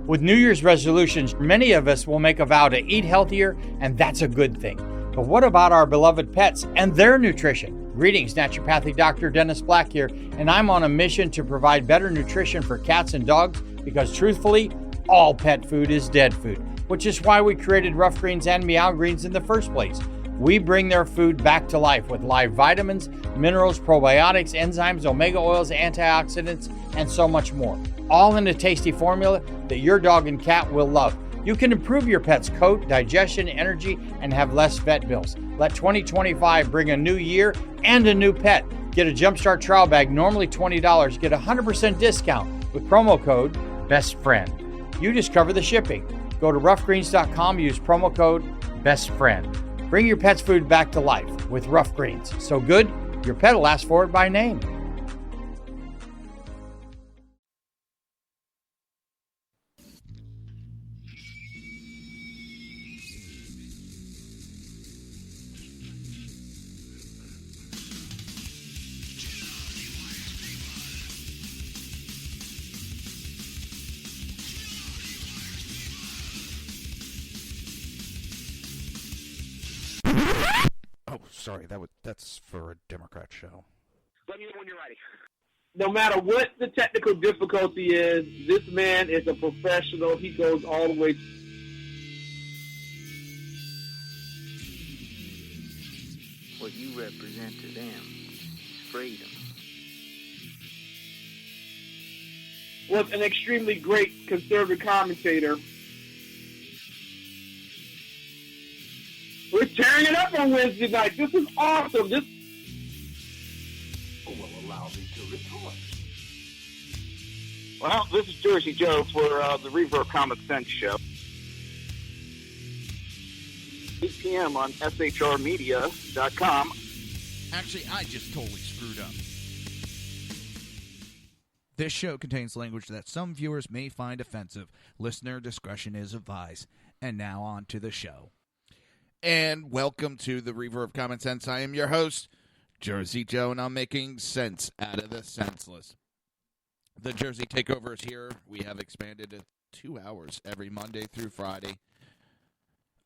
With New Year's resolutions, many of us will make a vow to eat healthier, and that's a good thing. But what about our beloved pets and their nutrition? Greetings, Naturopathic Dr. Dennis Black here, and I'm on a mission to provide better nutrition for cats and dogs because truthfully, all pet food is dead food, which is why we created Rough Greens and Meow Greens in the first place. We bring their food back to life with live vitamins, minerals, probiotics, enzymes, omega oils, antioxidants, and so much more. All in a tasty formula that your dog and cat will love. You can improve your pet's coat, digestion, energy, and have less vet bills. Let 2025 bring a new year and a new pet. Get a Jumpstart trial bag, normally $20. Get a 100% discount with promo code BESTFRIEND. You just cover the shipping. Go to roughgreens.com, use promo code BESTFRIEND. Bring your pet's food back to life with Rough Greens. So good, your pet will ask for it by name. Oh, sorry, that's for a Democrat show. Let me know when you're ready. No matter what the technical difficulty is, this man is a professional. He goes all the way. What you represent to them is freedom. Was an extremely great conservative commentator. We're tearing it up on Wednesday night. This is awesome. This will allow me to report. Well, this is Jersey Joe for the Reaver Common Sense Show. 8 p.m. on shrmedia.com. Actually, I just totally screwed up. This show contains language that some viewers may find offensive. Listener discretion is advised. And now on to the show. And welcome to the Reaver of Common Sense. I am your host, Jersey Joe, and I'm making sense out of the senseless. The Jersey Takeover is here. We have expanded to 2 hours every Monday through Friday,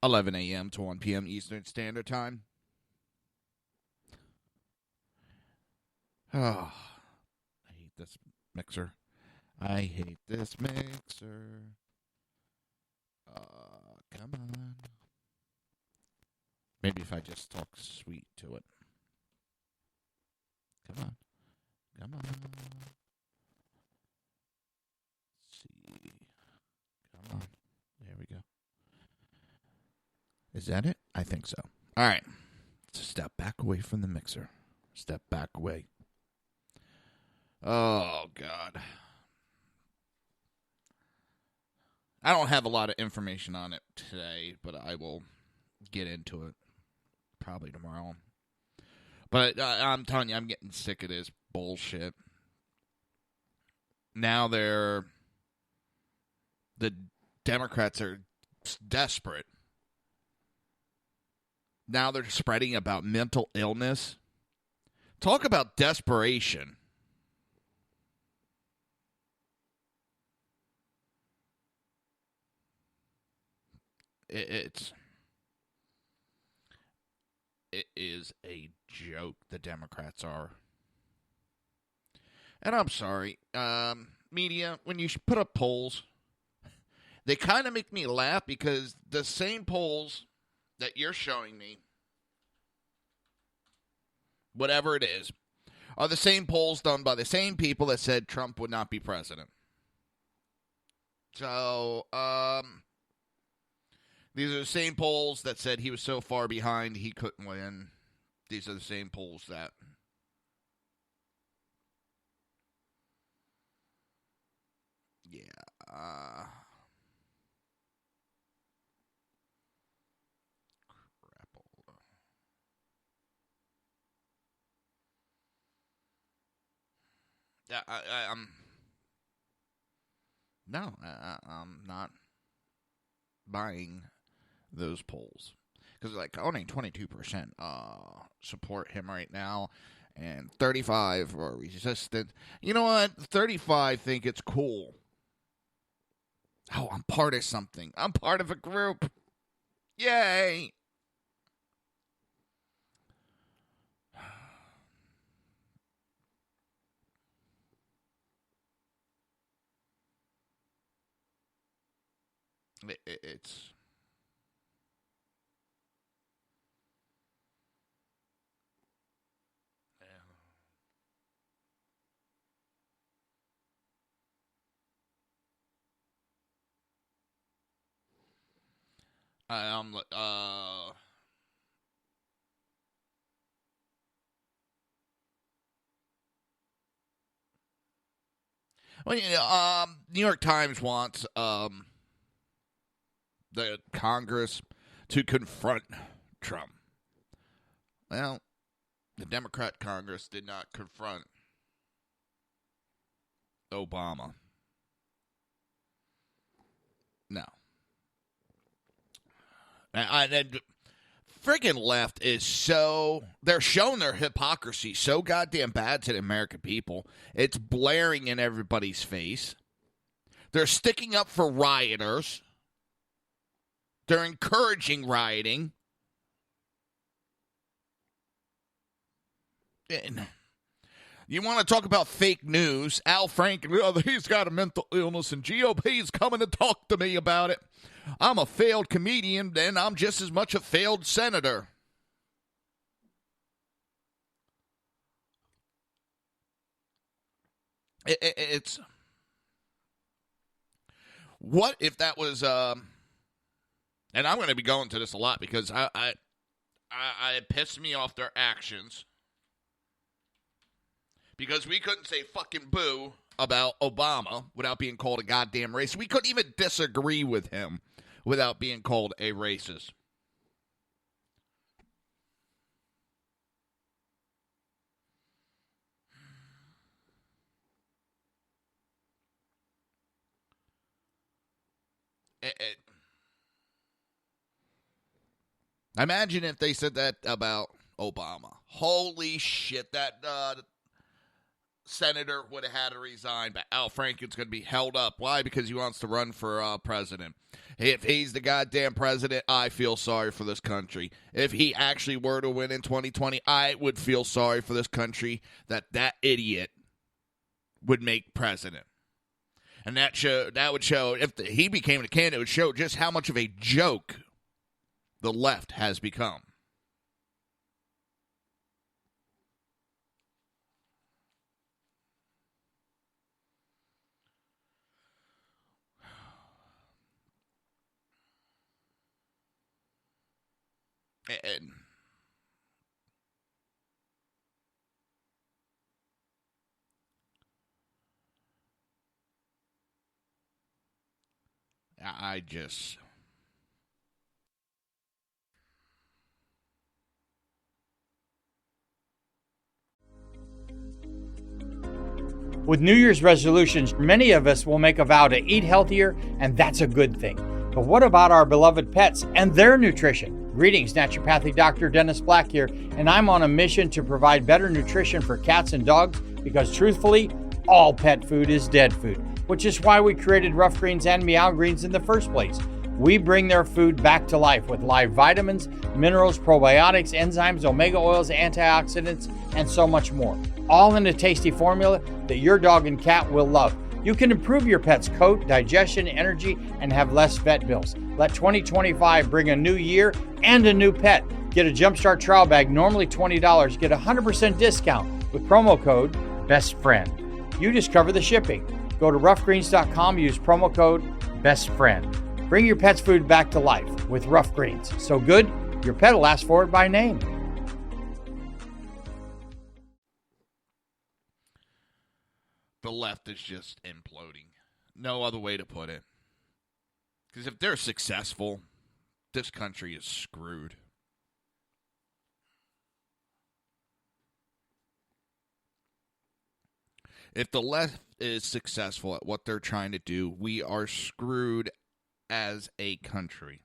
11 a.m. to 1 p.m. Eastern Standard Time. Oh, I hate this mixer. I hate this mixer. Come on. Maybe if I just talk sweet to it. Come on. Come on. Let's see. Come on. There we go. Is that it? I think so. All right. Let's step back away from the mixer. Step back away. Oh, God. I don't have a lot of information on it today, but I will get into it probably tomorrow. But I'm telling you, I'm getting sick of this bullshit. Now the Democrats are desperate. Now they're spreading about mental illness. Talk about desperation. It is a joke, the Democrats are. And I'm sorry, media, when you put up polls, they kind of make me laugh because the same polls that you're showing me, whatever it is, are the same polls done by the same people that said Trump would not be president. So, these are the same polls that said he was so far behind he couldn't win. These are the same polls that... Yeah. Yeah, I'm not buying those polls. Because, like, only 22% support him right now, and 35 are resistant. You know what? 35 think it's cool. Oh, I'm part of something. I'm part of a group. Yay! It's... I'm well, New York Times wants the Congress to confront Trump. Well, the Democrat Congress did not confront Obama. No. And friggin' left is so... They're showing their hypocrisy so goddamn bad to the American people. It's blaring in everybody's face. They're sticking up for rioters. They're encouraging rioting. And you want to talk about fake news? Al Franken, he's got a mental illness, and GOP's coming to talk to me about it. I'm a failed comedian, and I'm just as much a failed senator. It's... What if that was... and I'm going to be going to this a lot because it pissed me off their actions. Because we couldn't say fucking boo about Obama without being called a goddamn racist. We couldn't even disagree with him without being called a racist. Imagine if they said that about Obama. Holy shit, that senator would have had to resign, but Al Franken's going to be held up. Why? Because he wants to run for president. If he's the goddamn president, I feel sorry for this country. If he actually were to win in 2020, I would feel sorry for this country that idiot would make president. And that would show, if he became a candidate, it would show just how much of a joke the left has become. And I just... With New Year's resolutions, many of us will make a vow to eat healthier, and that's a good thing. But what about our beloved pets and their nutrition? Greetings, naturopathic Dr. Dennis Black here, and I'm on a mission to provide better nutrition for cats and dogs because truthfully, all pet food is dead food, which is why we created Rough Greens and Meow Greens in the first place. We bring their food back to life with live vitamins, minerals, probiotics, enzymes, omega oils, antioxidants, and so much more. All in a tasty formula that your dog and cat will love. You can improve your pet's coat, digestion, energy, and have less vet bills. Let 2025 bring a new year and a new pet. Get a Jumpstart trial bag, normally $20. Get a 100% discount with promo code BESTFRIEND. You just cover the shipping. Go to roughgreens.com, use promo code BESTFRIEND. Bring your pet's food back to life with Rough Greens. So good, your pet will ask for it by name. The left is just imploding. No other way to put it. Because if they're successful, this country is screwed. If the left is successful at what they're trying to do, we are screwed as a country.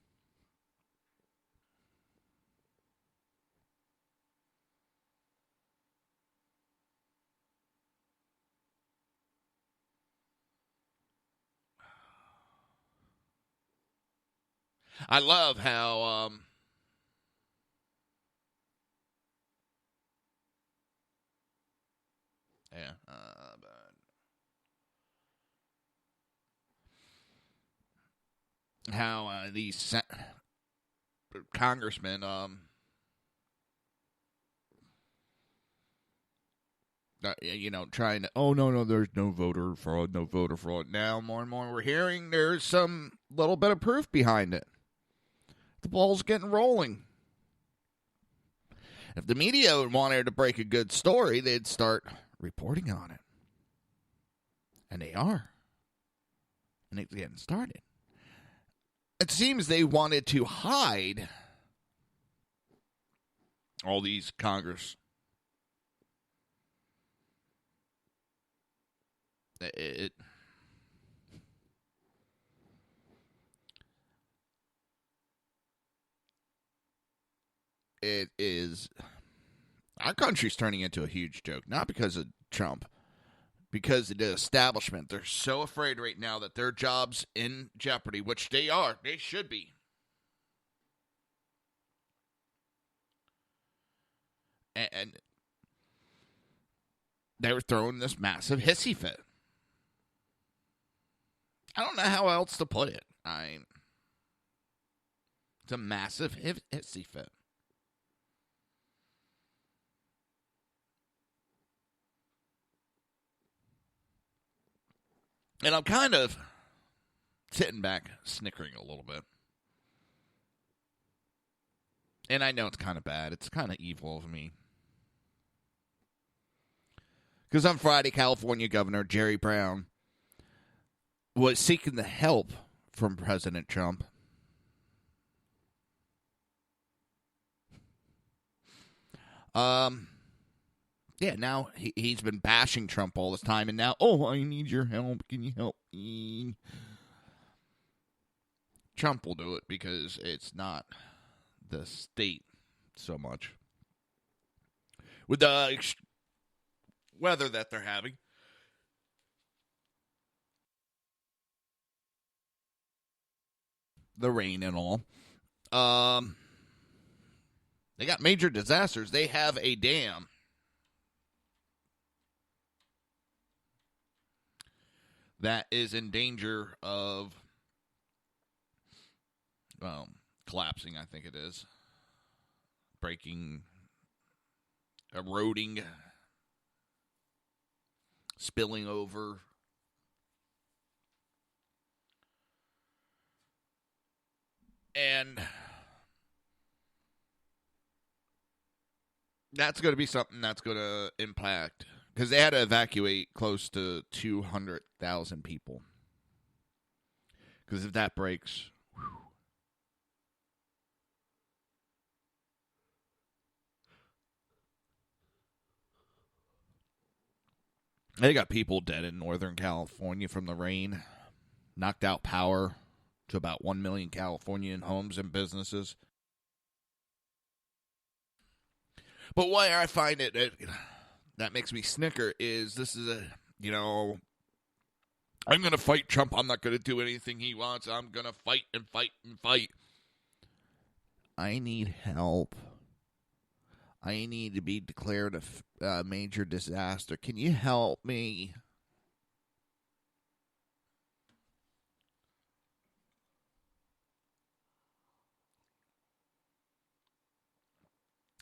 I love how these congressmen trying to, oh, no, there's no voter fraud, no voter fraud. Now, more and more we're hearing there's some little bit of proof behind it. The ball's getting rolling. If the media wanted to break a good story, they'd start reporting on it. And they are. And it's getting started. It seems they wanted to hide all these Congress. It is, our country's turning into a huge joke, not because of Trump, because of the establishment. They're so afraid right now that their job's in jeopardy, which they are. They should be. And they were throwing this massive hissy fit. I don't know how else to put it. It's a massive hissy fit. And I'm kind of sitting back, snickering a little bit. And I know it's kind of bad. It's kind of evil of me. Because on Friday, California Governor Jerry Brown was seeking the help from President Trump. Now he's been bashing Trump all this time, and now, I need your help. Can you help me? Trump will do it because it's not the state so much. With the weather that they're having, the rain and all, they got major disasters. They have a dam that is in danger of collapsing, I think it is. Breaking, eroding, spilling over. And that's going to be something that's going to impact, because they had to evacuate close to 200,000 people. Because if that breaks, they got people dead in Northern California from the rain. Knocked out power to about 1 million Californian homes and businesses. But why I find it that makes me snicker is this is I'm going to fight Trump. I'm not going to do anything he wants. I'm going to fight and fight and fight. I need help. I need to be declared a major disaster. Can you help me?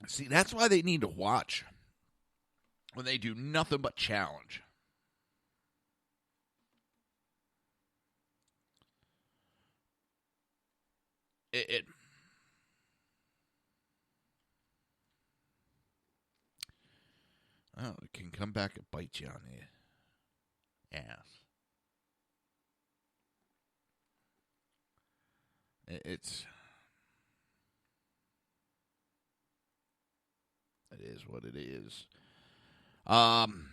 See, that's why they need to watch when they do nothing but challenge. It can come back and bite you on the ass. It is what it is. I'm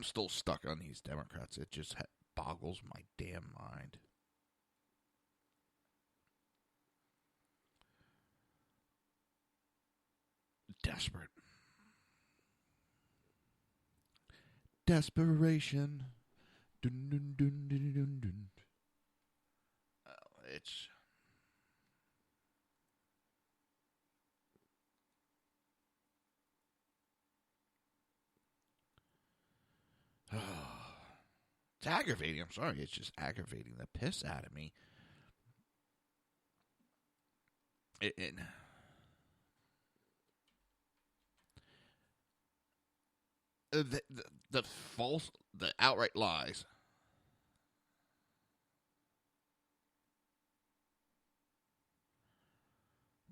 still stuck on these Democrats. It just boggles my damn mind. Desperate. Desperation. Dun, dun, dun, dun, dun, dun. it's it's aggravating. I'm sorry. It's just aggravating the piss out of me. The false, the outright lies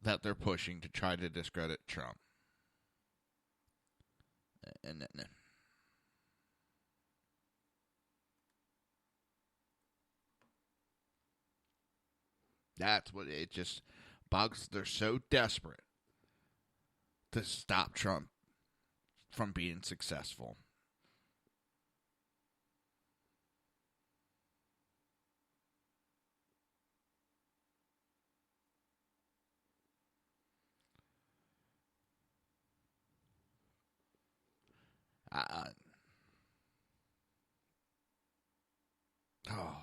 that they're pushing to try to discredit Trump. And that's what it just bugs. They're so desperate to stop Trump from being successful. Oh.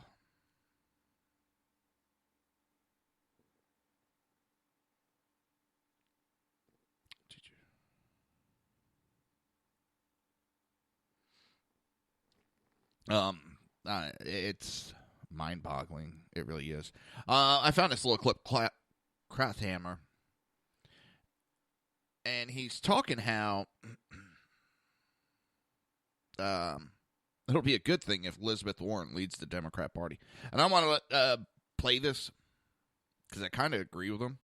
It's mind-boggling. It really is. I found this little clip, Krathhammer, and he's talking how it'll be a good thing if Elizabeth Warren leads the Democrat Party. And I want to play this because I kind of agree with him.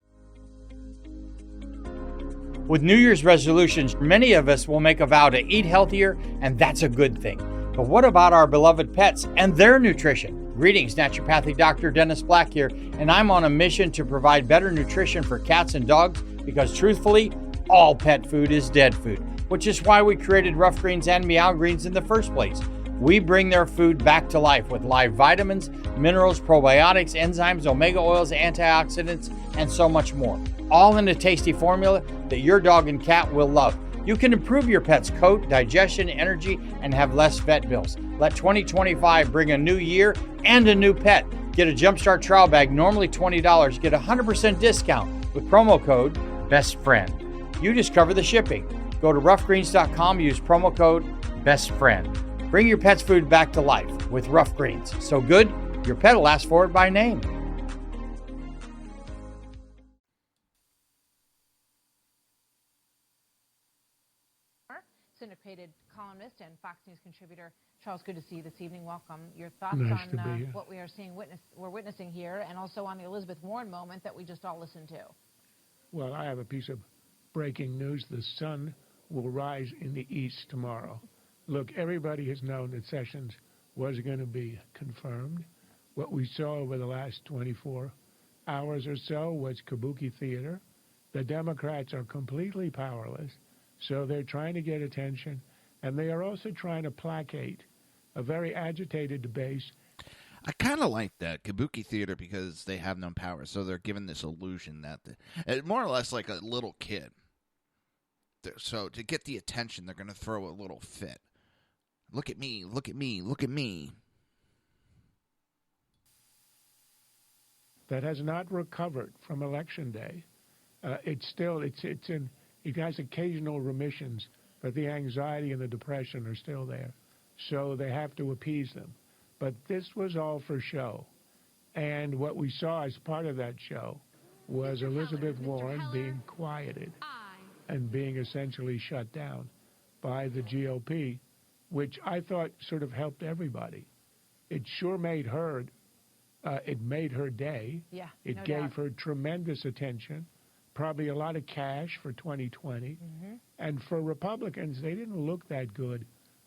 With New Year's resolutions, many of us will make a vow to eat healthier, and that's a good thing. But what about our beloved pets and their nutrition? Greetings, Naturopathic Dr. Dennis Black here, and I'm on a mission to provide better nutrition for cats and dogs because truthfully, all pet food is dead food, which is why we created Rough Greens and Meow Greens in the first place. We bring their food back to life with live vitamins, minerals, probiotics, enzymes, omega oils, antioxidants, and so much more. All in a tasty formula that your dog and cat will love. You can improve your pet's coat, digestion, energy, and have less vet bills. Let 2025 bring a new year and a new pet. Get a Jumpstart trial bag, normally $20. Get a 100% discount with promo code BESTFRIEND. You discover the shipping. Go to roughgreens.com, use promo code BESTFRIEND. Bring your pet's food back to life with Rough Greens. So good, your pet will ask for it by name. Syndicated columnist and Fox News contributor Charles, good to see you this evening. Welcome. Your thoughts nice on what we are seeing, we're witnessing here, and also on the Elizabeth Warren moment that we just all listened to. Well, I have a piece of breaking news. The sun will rise in the east tomorrow. Look, everybody has known that Sessions was going to be confirmed. What we saw over the last 24 hours or so was kabuki theater. The Democrats are completely powerless, so they're trying to get attention, and they are also trying to placate a very agitated base. I kind of like that kabuki theater because they have no power, so they're given this illusion that more or less like a little kid. So to get the attention, they're going to throw a little fit. Look at me, look at me, look at me. That has not recovered from Election Day. It has occasional remissions, but the anxiety and the depression are still there. So they have to appease them. But this was all for show. And what we saw as part of that show was Elizabeth Warren being quieted and being essentially shut down by the GOP, which I thought sort of helped everybody. It sure made her, it made her day. Yeah, it no gave doubt. her tremendous attention, probably a lot of cash for 2020. Mm-hmm. And for Republicans, they didn't look that good,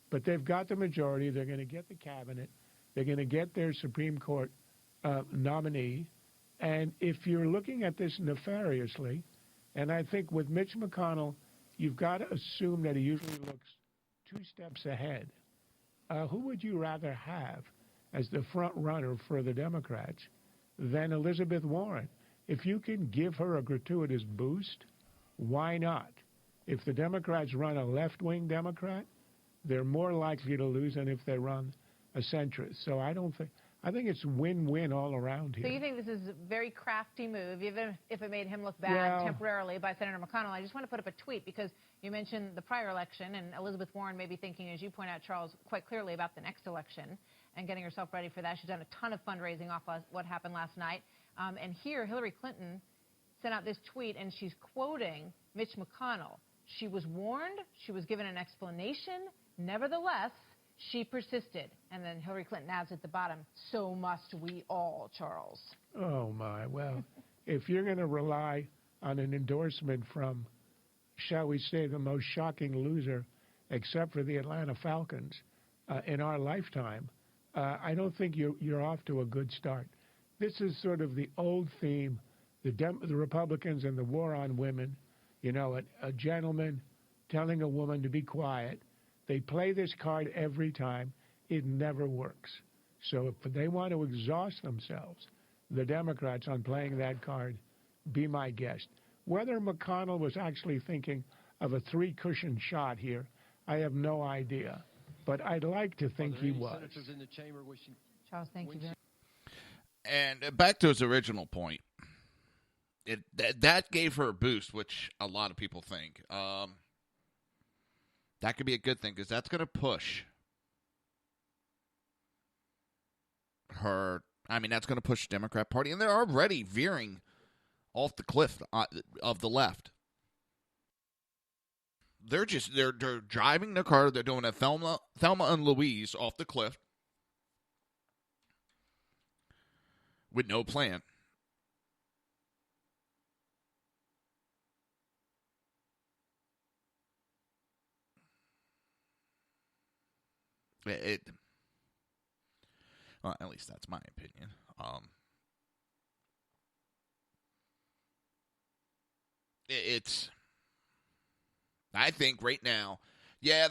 but they've got the majority. They're going to get the cabinet. They're going to get their Supreme Court nominee. And if you're looking at this nefariously, and I think with Mitch McConnell, you've got to assume that he usually looks 2 steps ahead. Who would you rather have as the front runner for the Democrats than Elizabeth Warren? If you can give her a gratuitous boost, why not? If the Democrats run a left-wing Democrat, they're more likely to lose than if they run a centrist. So I think it's win-win all around here. So you think this is a very crafty move, even if it made him look bad temporarily by Senator McConnell? I just want to put up a tweet because you mentioned the prior election, and Elizabeth Warren may be thinking, as you point out, Charles, quite clearly about the next election and getting herself ready for that. She's done a ton of fundraising off what happened last night. And here, Hillary Clinton sent out this tweet, and she's quoting Mitch McConnell. She was warned. She was given an explanation. Nevertheless, she persisted. And then Hillary Clinton adds at the bottom, so must we all, Charles. Oh, my. Well, if you're going to rely on an endorsement from, shall we say, the most shocking loser, except for the Atlanta Falcons, in our lifetime, I don't think you're off to a good start. This is sort of the old theme, the Republicans and the war on women. You know, a gentleman telling a woman to be quiet. They play this card every time. It never works. So if they want to exhaust themselves, the Democrats, on playing that card, be my guest. Whether McConnell was actually thinking of a three-cushion shot here, I have no idea. But I'd like to think he was. Charles, thank you very much. And back to his original point, that gave her a boost, which a lot of people think. That could be a good thing because that's going to push her. I mean, that's going to push the Democrat Party, and they're already veering off the cliff of the left. They're driving their car. They're doing a Thelma and Louise off the cliff with no plan. Well, at least that's my opinion. I think right now, yeah,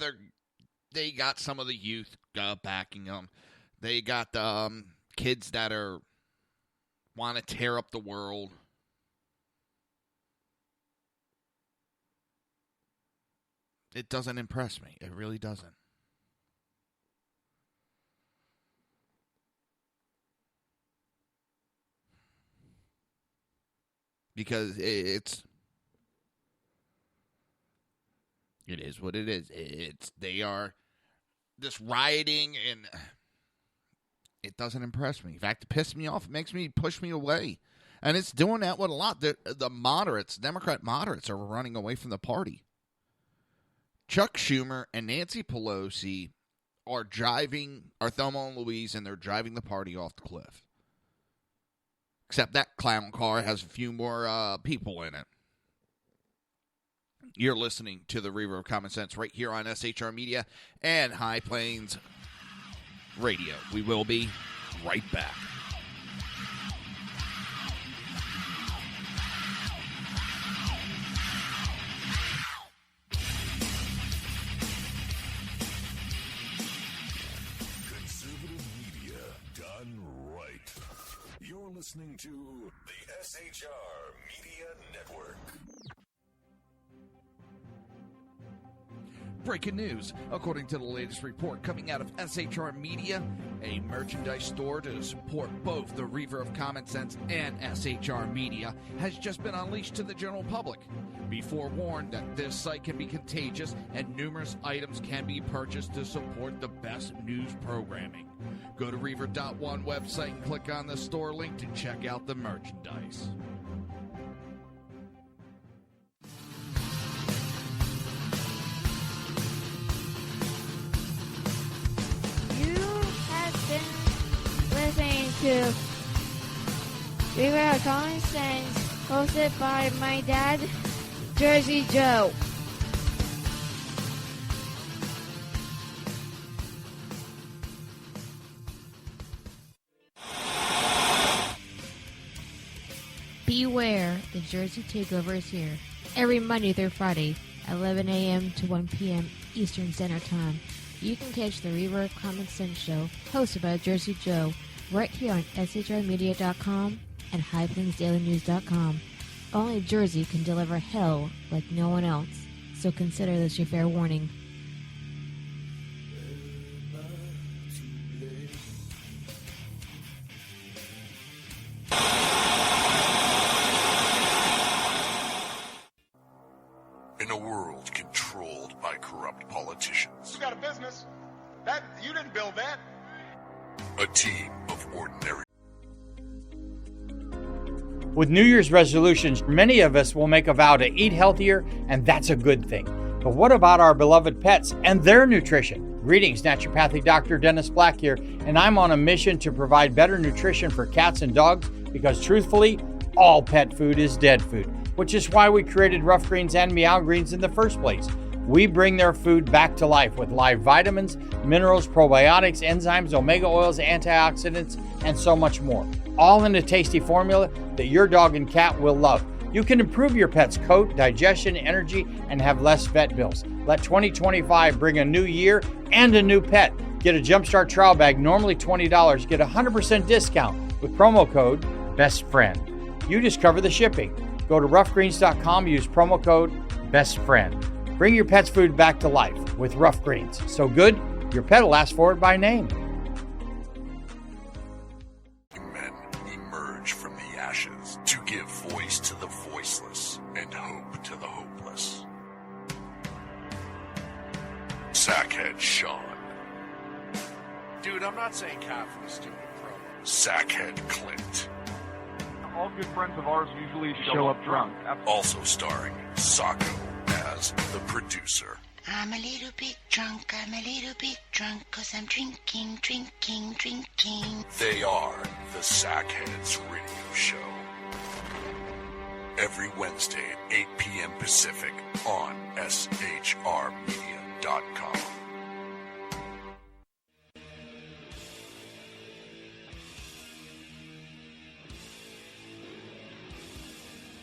they got some of the youth backing them. They got kids that want to tear up the world. It doesn't impress me. It really doesn't. Because it is what it is. They are this rioting, and it doesn't impress me. In fact, it pisses me off. It push me away. And it's doing that with a lot. The moderates, Democrat moderates, are running away from the party. Chuck Schumer and Nancy Pelosi are Thelma and Louise, and they're driving the party off the cliff. Except that clown car has a few more people in it. You're listening to the Reaver of Common Sense right here on SHR Media and High Plains Radio. We will be right back. Conservative media done right. You're listening to the SHR Media Network. Breaking news. According to the latest report coming out of SHR Media, a merchandise store to support both the Reaver of Common Sense and SHR Media has just been unleashed to the general public. Be forewarned that this site can be contagious and numerous items can be purchased to support the best news programming. Go to Reaver.one website and click on the store link to check out the merchandise. Listening to Reaver of Common Sense, hosted by my dad, Jersey Joe. Beware, the Jersey Takeover is here. Every Monday through Friday, 11 a.m. to 1 p.m. Eastern Standard Time. You can catch the Reaver of Common Sense show, hosted by Jersey Joe, right here on SHRmedia.com and HighPlainsDailyNews.com. Only Jersey can deliver hell like no one else, so consider this your fair warning. A team of ordinary. With New Year's resolutions, many of us will make a vow to eat healthier, and that's a good thing. But what about our beloved pets and their nutrition? Greetings, Naturopathic Dr. Dennis Black here, and I'm on a mission to provide better nutrition for cats and dogs because truthfully, all pet food is dead food, which is why we created Rough Greens and Meow Greens in the first place. We bring their food back to life with live vitamins, minerals, probiotics, enzymes, omega oils, antioxidants, and so much more. All in a tasty formula that your dog and cat will love. You can improve your pet's coat, digestion, energy, and have less vet bills. Let 2025 bring a new year and a new pet. Get a Jumpstart trial bag, normally $20. Get a 100% discount with promo code BESTFRIEND. You just cover the shipping. Go to roughgreens.com, use promo code BESTFRIEND. Bring your pet's food back to life with Rough Greens. So good, your pet will ask for it by name. Men emerge from the ashes to give voice to the voiceless and hope to the hopeless. Sackhead Sean. Dude, I'm not saying cat for the stupid promo. Sackhead Clint. All good friends of ours usually show up drunk. Also starring Sacco as the producer. I'm a little bit drunk, 'cause I'm drinking. They are the Sackheads Radio Show. Every Wednesday at 8 p.m. Pacific on shrmedia.com.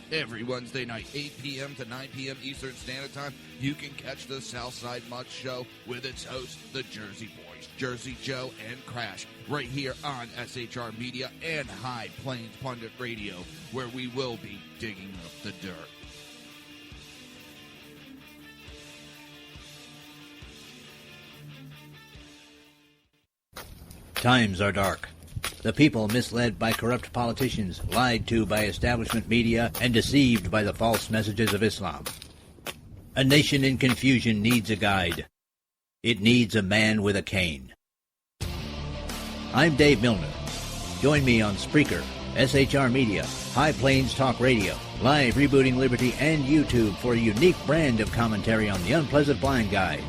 Every Wednesday night, 8 p.m. to 9 p.m. Eastern Standard Time, you can catch the Southside Mutt Show with its hosts, the Jersey Boys, Jersey Joe and Crash, right here on SHR Media and High Plains Pundit Radio, where we will be digging up the dirt. Times are dark. The people misled by corrupt politicians, lied to by establishment media, and deceived by the false messages of Islam. A nation in confusion needs a guide. It needs a man with a cane. I'm Dave Milner. Join me on Spreaker, SHR Media, High Plains Talk Radio, Live Rebooting Liberty, and YouTube for a unique brand of commentary on the unpleasant blind guide.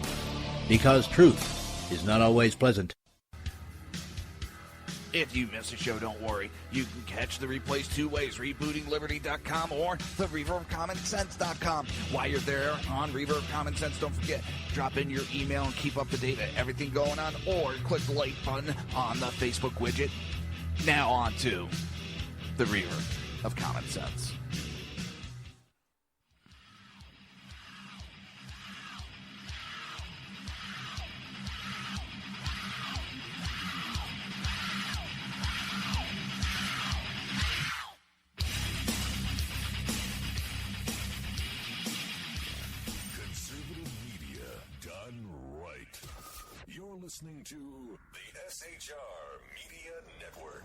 Because truth is not always pleasant. If you miss a show, don't worry. You can catch the replays two ways, rebootingliberty.com or the reverbcommonsense.com. While you're there on Reverb Common Sense, don't forget, drop in your email and keep up to date with everything going on, or click the like button on the Facebook widget. Now on to the Reverb of Common Sense. Listening to the SHR Media Network.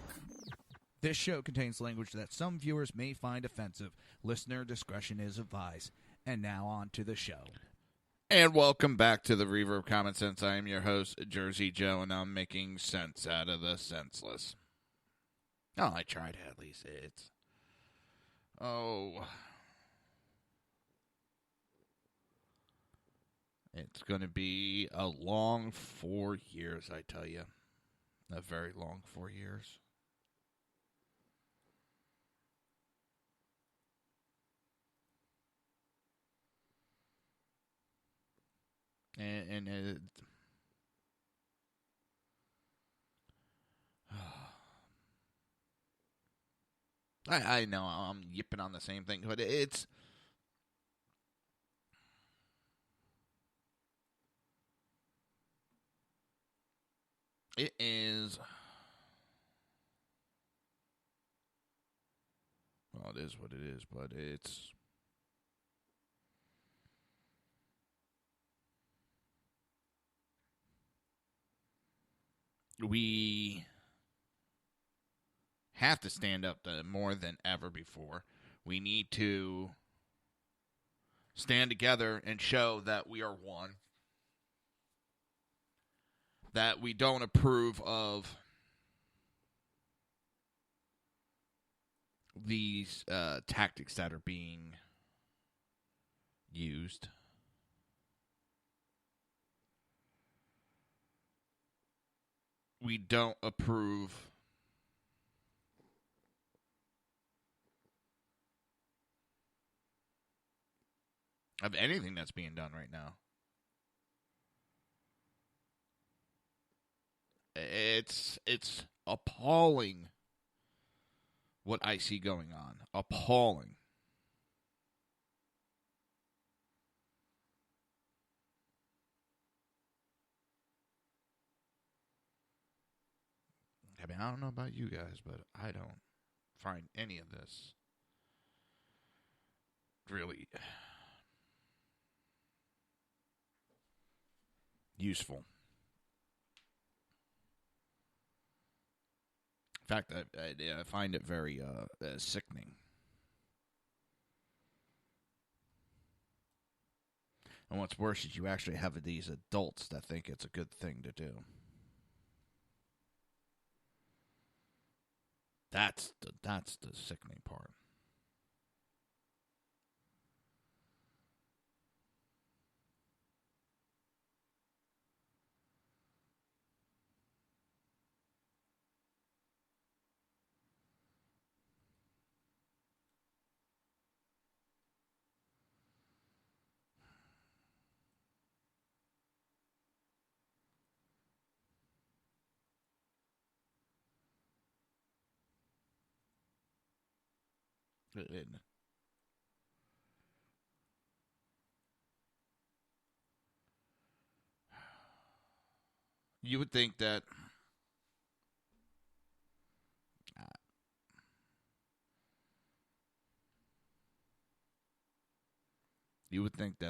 This show contains language that some viewers may find offensive. Listener discretion is advised. And now on to the show. And welcome back to the Reaver of Common Sense. I am your host, Jersey Joe, and I'm making sense out of the senseless. Oh, I tried at least. It's going to be a long 4 years, I tell you. A very long 4 years. And I know I'm yipping on the same thing, but it is, well, it is what it is, but we have to stand up to more than ever before. We need to stand together and show that we are one. That we don't approve of these tactics that are being used. We don't approve of anything that's being done right now. It's appalling what I see going on. Appalling. I mean, I don't know about you guys, but I don't find any of this really useful. In fact, I find it very sickening. And what's worse is you actually have these adults that think it's a good thing to do. That's the sickening part. You would think that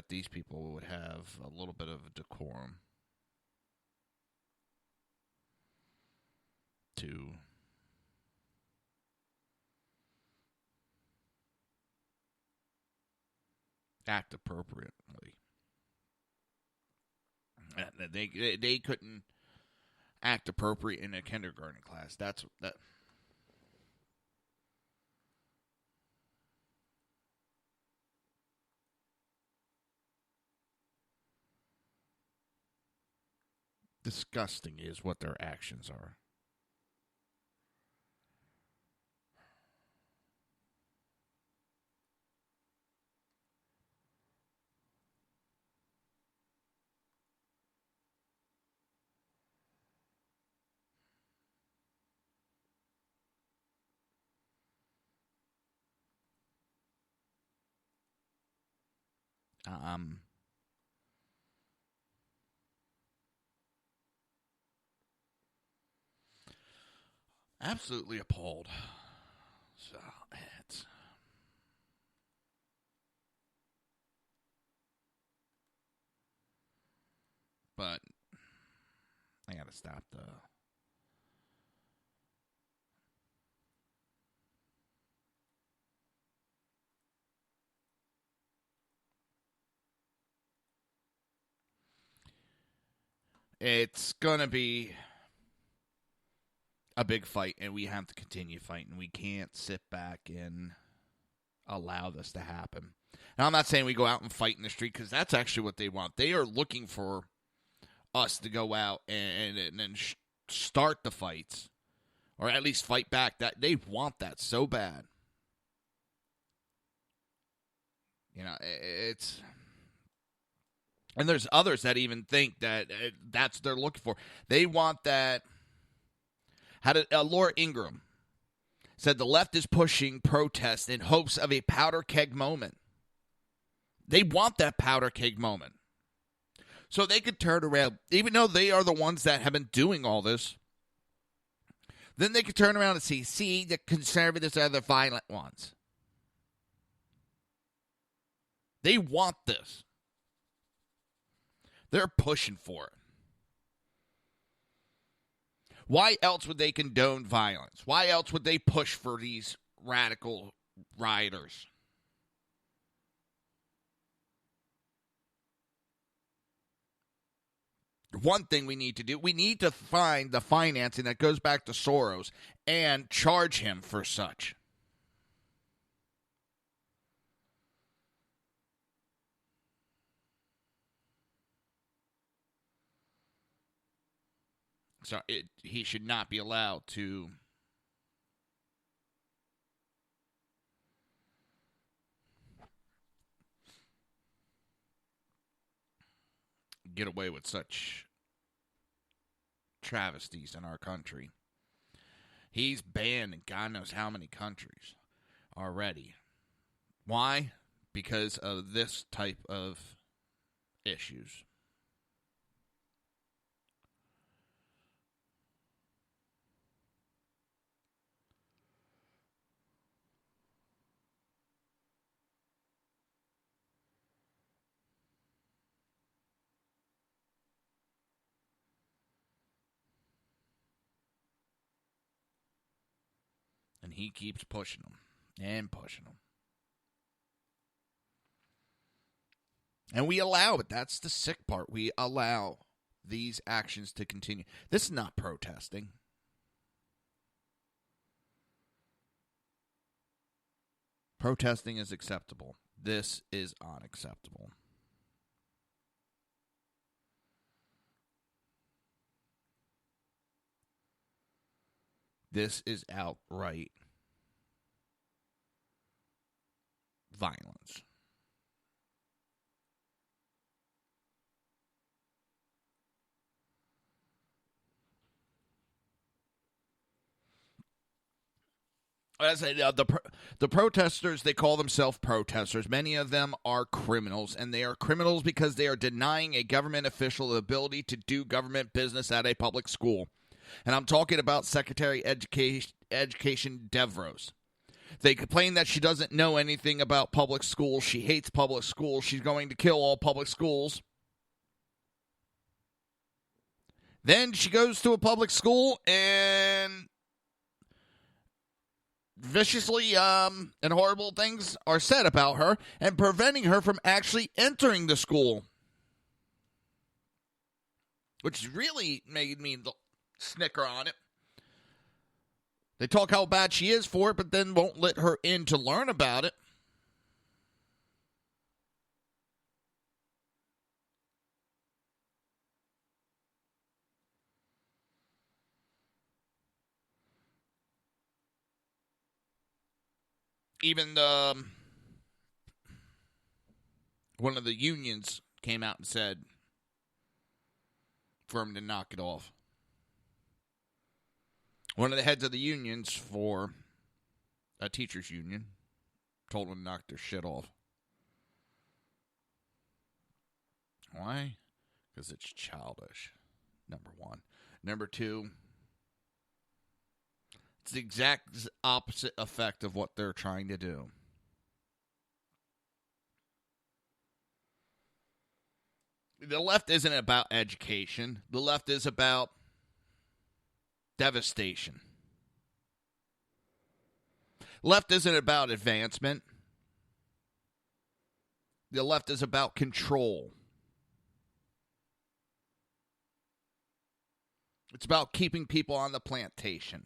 these people would have a little bit of decorum to act appropriately. They couldn't act appropriate in a kindergarten class. That's that. Disgusting is what their actions are. Absolutely appalled. So it's but I gotta stop the it's gonna be a big fight, and we have to continue fighting. We can't sit back and allow this to happen. Now, I'm not saying we go out and fight in the street, because that's actually what they want. They are looking for us to go out and start the fights, or at least fight back. That they want that so bad. You know, it's... And there's others that even think that that's what they're looking for. They want that... Laura Ingraham said the left is pushing protest in hopes of a powder keg moment. They want that powder keg moment. So they could turn around, even though they are the ones that have been doing all this, then they could turn around and see, the conservatives are the violent ones. They want this. They're pushing for it. Why else would they condone violence? Why else would they push for these radical rioters? One thing we need to do, we need to find the financing that goes back to Soros and charge him for such. So he should not be allowed to get away with such travesties in our country. He's banned in God knows how many countries already. Why? Because of this type of issues. And he keeps pushing them and pushing them. And we allow it. That's the sick part. We allow these actions to continue. This is not protesting. Protesting is acceptable. This is unacceptable. This is outright violence. As I say, the protesters, they call themselves protesters. Many of them are criminals, and they are criminals because they are denying a government official the ability to do government business at a public school. And I'm talking about Secretary Education Devros. They complain that she doesn't know anything about public schools. She hates public schools. She's going to kill all public schools. Then she goes to a public school and viciously and horrible things are said about her and preventing her from actually entering the school. Which really made me snicker on it. They talk how bad she is for it, but then won't let her in to learn about it. Even one of the unions came out and said for him to knock it off. One of the heads of the unions for a teachers union told them to knock their shit off. Why? Because it's childish, number one. Number two, it's the exact opposite effect of what they're trying to do. The left isn't about education. The left is about devastation. Left isn't about advancement. The left is about control. It's about keeping people on the plantation.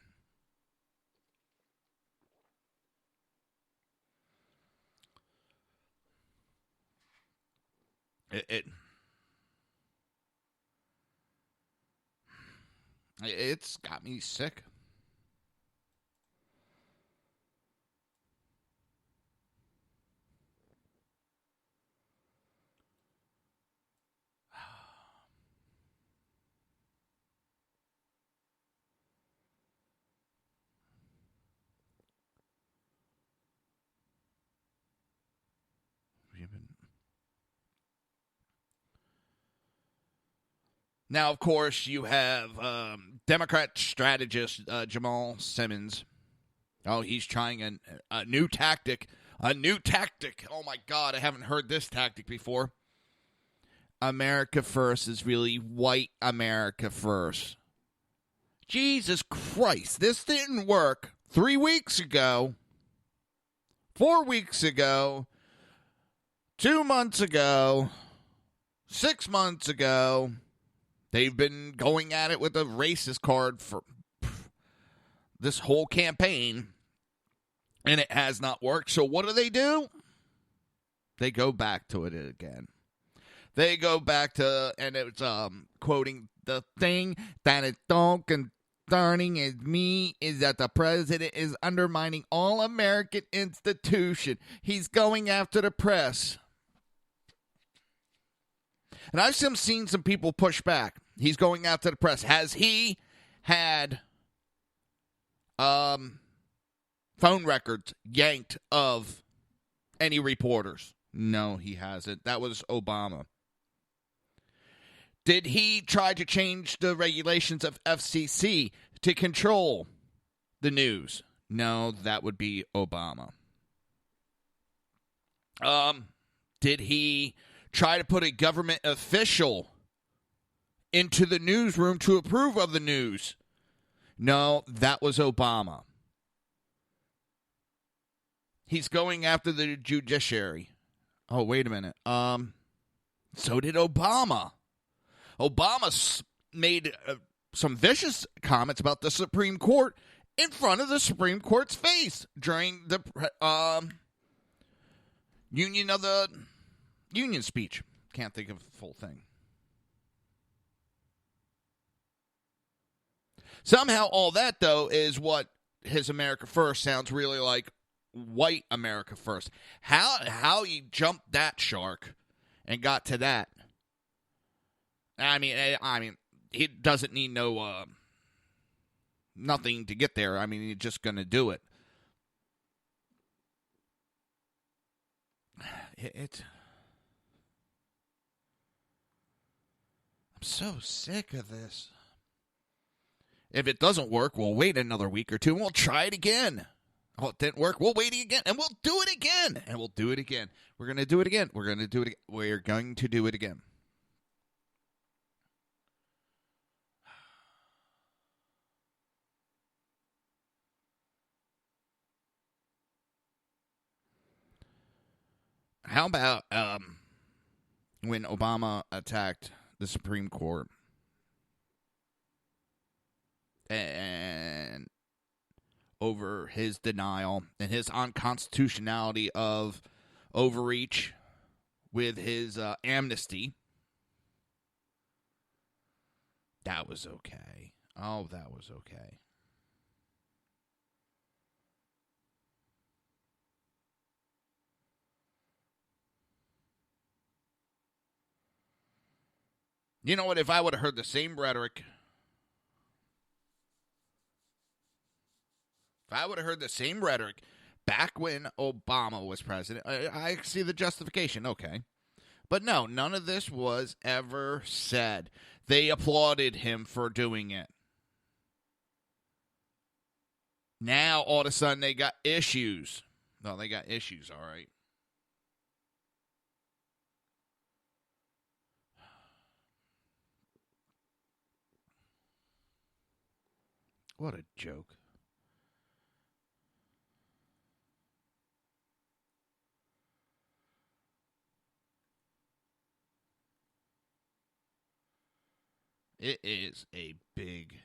It's got me sick. Now, of course, you have Democrat strategist Jamal Simmons. Oh, he's trying a new tactic. A new tactic. Oh, my God, I haven't heard this tactic before. America First is really white America First. Jesus Christ, this didn't work 3 weeks ago, 4 weeks ago, 2 months ago, 6 months ago. They've been going at it with a racist card for this whole campaign, and it has not worked. So what do? They go back to it again. They go back to, and it's quoting the thing that is so concerning is me is that the president is undermining all American institution. He's going after the press. And I've seen some people push back. He's going after the press. Has he had phone records yanked of any reporters? No, he hasn't. That was Obama. Did he try to change the regulations of FCC to control the news? No, that would be Obama. Did he try to put a government official into the newsroom to approve of the news? No, that was Obama. He's going after the judiciary. Oh, wait a minute. So did Obama. Obama made some vicious comments about the Supreme Court in front of the Supreme Court's face during the Union speech. Can't think of the full thing. Somehow all that, though, is what his America First sounds really like white America First. How he jumped that shark and got to that. I mean, he doesn't need nothing to get there. I mean, he's just going to do it. I'm so sick of this. If it doesn't work, we'll wait another week or two and we'll try it again. Oh, it didn't work. We'll wait again and we'll do it again. And we'll do it again. We're going to do it again. We're going to do it again. We're going to do it again. How about when Obama attacked the Supreme Court and over his denial and his unconstitutionality of overreach with his amnesty? That was okay. Oh, that was okay. You know what? If I would have heard the same rhetoric, back when Obama was president, I see the justification. Okay. But no, none of this was ever said. They applauded him for doing it. Now, all of a sudden, they got issues. No, they got issues, all right. What a joke. It is a big,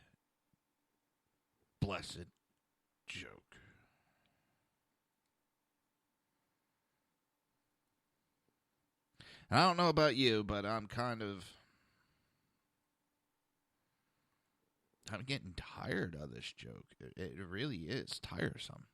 blessed joke. I don't know about you, but I'm getting tired of this joke. It really is tiresome.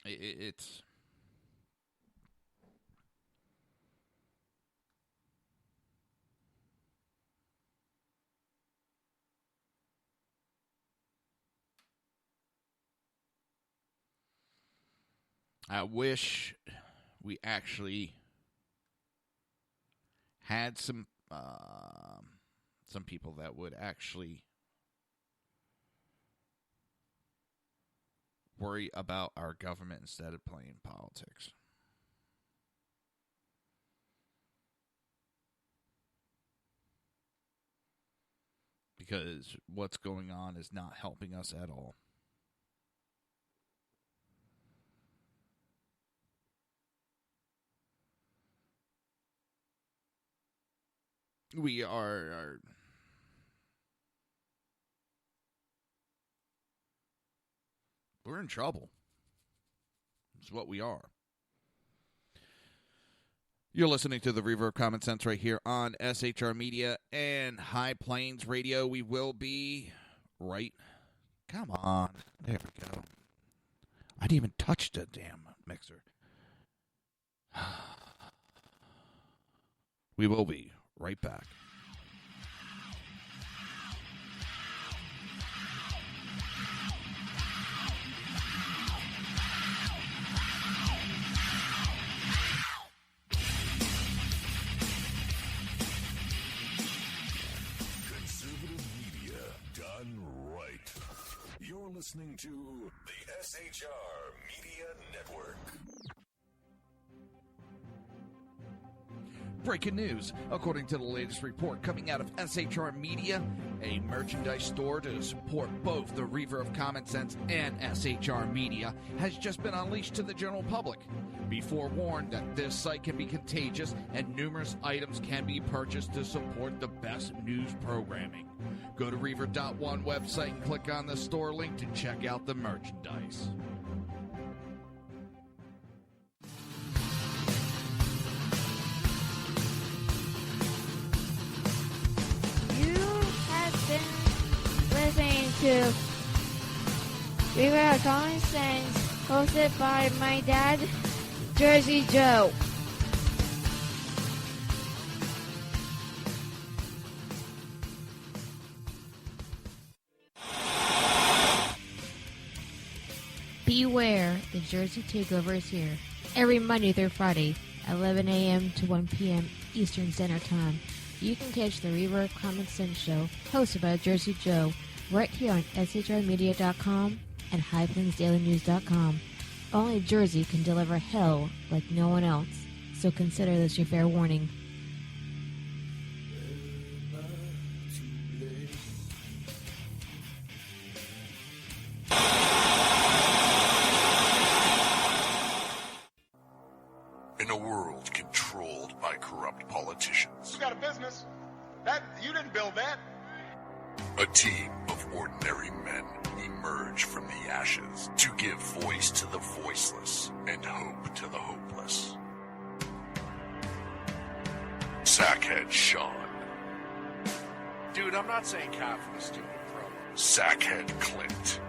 It's I wish we actually had some people that would actually worry about our government instead of playing politics. Because what's going on is not helping us at all. we are we're in trouble. It's what we are. You're listening to the Reaver of Common Sense right here on SHR Media and High Plains Radio. We will be right. Come on. There we go. I didn't even touch the damn mixer. We will be right back. You're listening to the SHR Media Network. Breaking news. According to the latest report coming out of SHR Media, a merchandise store to support both the Reaver of Common Sense and SHR Media has just been unleashed to the general public. Be forewarned that this site can be contagious and numerous items can be purchased to support the best news programming. Go to Reaver.one website and click on the store link to check out the merchandise. Listening to Reaver of Common Sense, hosted by my dad, Jersey Joe. Beware, the Jersey Takeover is here. Every Monday through Friday, 11 a.m. to 1 p.m. Eastern Standard Time. You can catch the Reaver of Common Sense show, hosted by Jersey Joe, right here on SHRmedia.com and HighPlainsDailyNews.com. Only Jersey can deliver hell like no one else, so consider this your fair warning. In a world controlled by corrupt politicians, You got a business. You didn't build that. a team of ordinary men emerge from the ashes to give voice to the voiceless and hope to the hopeless. Sackhead Sean. Dude, I'm not saying cat for the stupid pro. Sackhead Clint.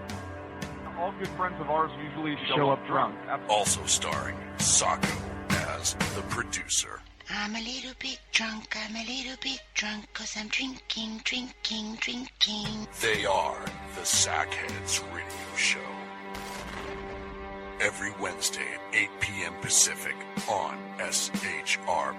All good friends of ours usually show up drunk. Also starring Sacco as the producer. I'm a little bit drunk, I'm a little bit drunk, 'cause I'm drinking. They are the Sackheads Radio Show. Every Wednesday at 8 p.m. Pacific on SHRmedia.com.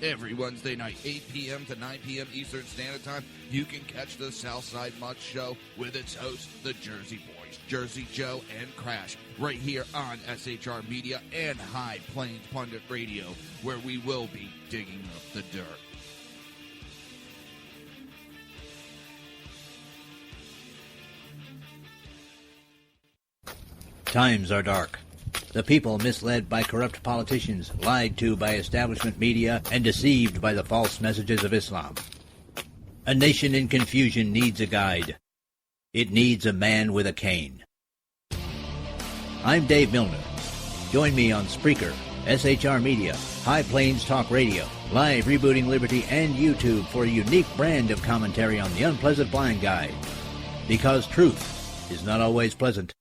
Every Wednesday night, 8 p.m. to 9 p.m. Eastern Standard Time, you can catch the Southside Mutt Show with its hosts, the Jersey Boys, Jersey Joe and Crash, right here on SHR Media and High Plains Pundit Radio, where we will be digging up the dirt. Times are dark. The people misled by corrupt politicians, lied to by establishment media, and deceived by the false messages of Islam. A nation in confusion needs a guide. It needs a man with a cane. I'm Dave Milner. Join me on Spreaker, SHR Media, High Plains Talk Radio, Live Rebooting Liberty, and YouTube for a unique brand of commentary on the unpleasant blind guide. Because truth is not always pleasant.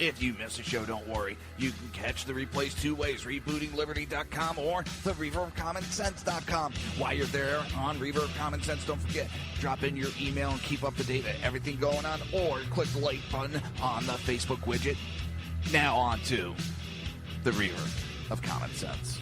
If you miss a show, don't worry. You can catch the replays two ways, rebootingliberty.com or the ReaverOfCommonSense.com. While you're there on Reaver of Common Sense, don't forget, drop in your email and keep up to date with everything going on, or click the like button on the Facebook widget. Now on to the Reaver of Common Sense.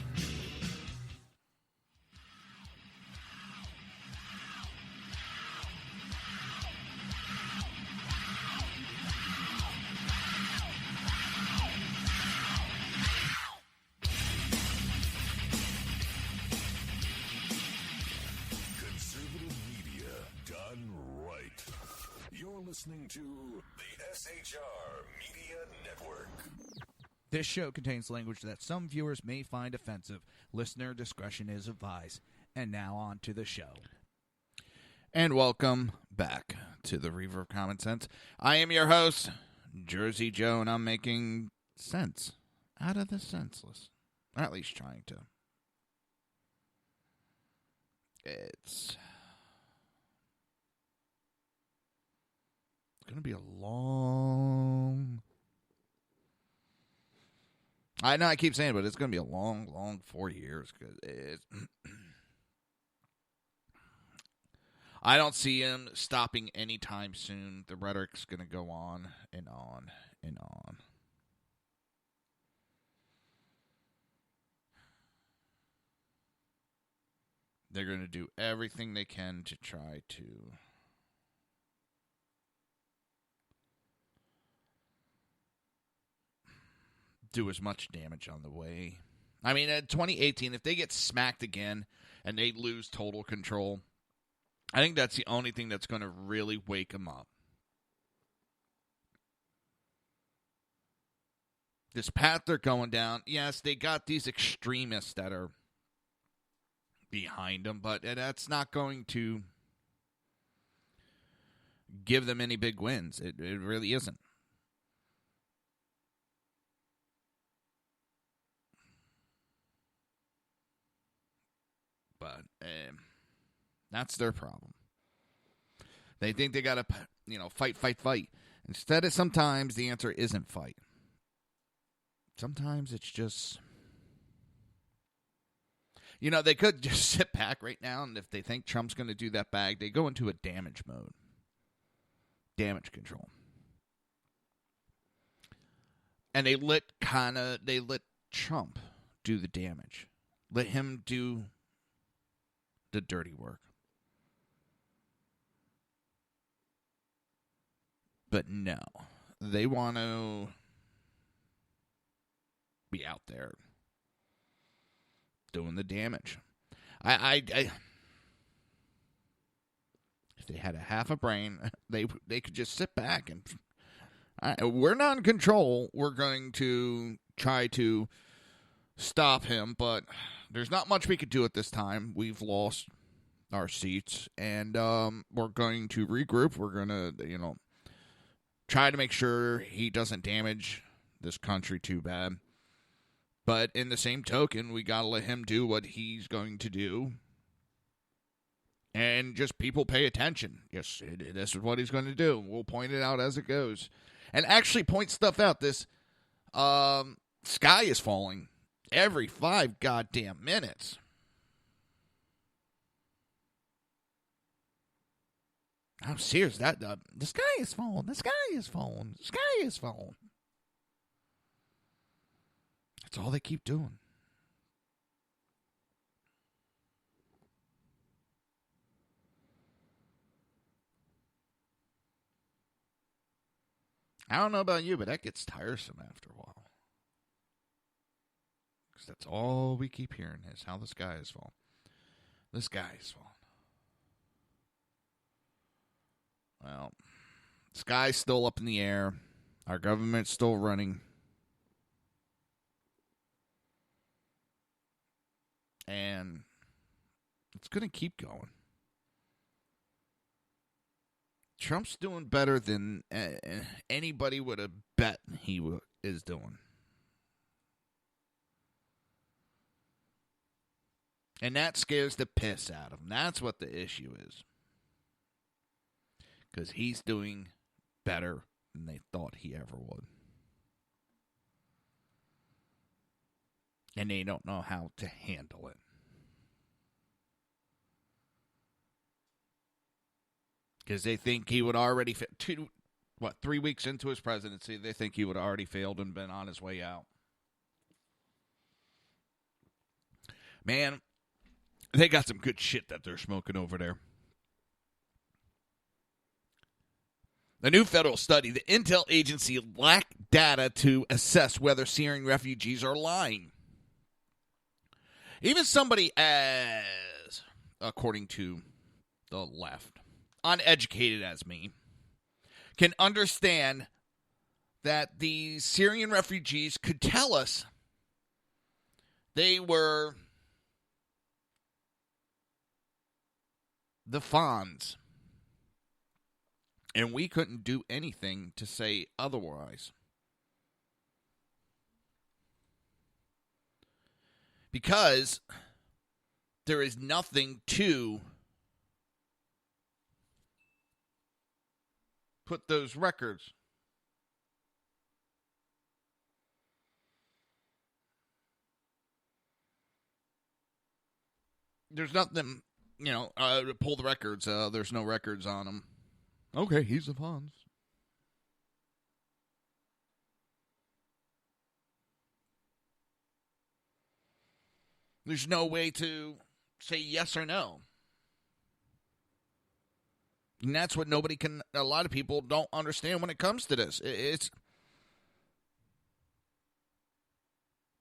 listening to the SHR Media Network. This show contains language that some viewers may find offensive. Listener discretion is advised. And now on to the show. And welcome back to the Reaver of Common Sense. I am your host, Jersey Joe, and I'm making sense out of the senseless. Or at least trying to. It's going to be a long... I know I keep saying it, but it's going to be a long, long 4 years. Cause I don't see him stopping anytime soon. The rhetoric's going to go on and on and on. They're going to do everything they can to try to do as much damage on the way. I mean, in 2018, if they get smacked again and they lose total control, I think that's the only thing that's going to really wake them up. This path they're going down, yes, they got these extremists that are behind them, but that's not going to give them any big wins. It really isn't. But that's their problem. They think they got to, fight. Instead of sometimes the answer isn't fight. Sometimes it's just... they could just sit back right now, and if they think Trump's going to do that bag, they go into a damage mode. Damage control. And they let Trump do the damage. Let him do the dirty work. But no, they want to be out there doing the damage. I if they had a half a brain, they could just sit back and we're not in control. We're going to try to stop him, but there's not much we could do at this time. We've lost our seats, and we're going to regroup. We're going to, try to make sure he doesn't damage this country too bad. But in the same token, we got to let him do what he's going to do. And just people pay attention. Yes, this is what he's going to do. We'll point it out as it goes. And actually point stuff out. This sky is falling every 5 goddamn minutes. I'm serious. That the sky is falling. The sky is falling. The sky is falling. That's all they keep doing. I don't know about you, but that gets tiresome after a while. Because that's all we keep hearing is how the sky is falling. The sky is falling. Well, the sky's still up in the air. Our government's still running. And it's going to keep going. Trump's doing better than anybody would have bet he is doing. And that scares the piss out of him. That's what the issue is. Because he's doing better than they thought he ever would. And they don't know how to handle it. Because they think he would already... 3 weeks into his presidency, they think he would have already failed and been on his way out. Man, they got some good shit that they're smoking over there. The new federal study, the intel agency lacked data to assess whether Syrian refugees are lying. Even somebody as, according to the left, uneducated as me, can understand that the Syrian refugees could tell us they were the Fonz, and we couldn't do anything to say otherwise. Because there is nothing to put those records. There's nothing, to pull the records. There's no records on them. Okay, he's the Fonz. There's no way to say yes or no. And that's what a lot of people don't understand when it comes to this.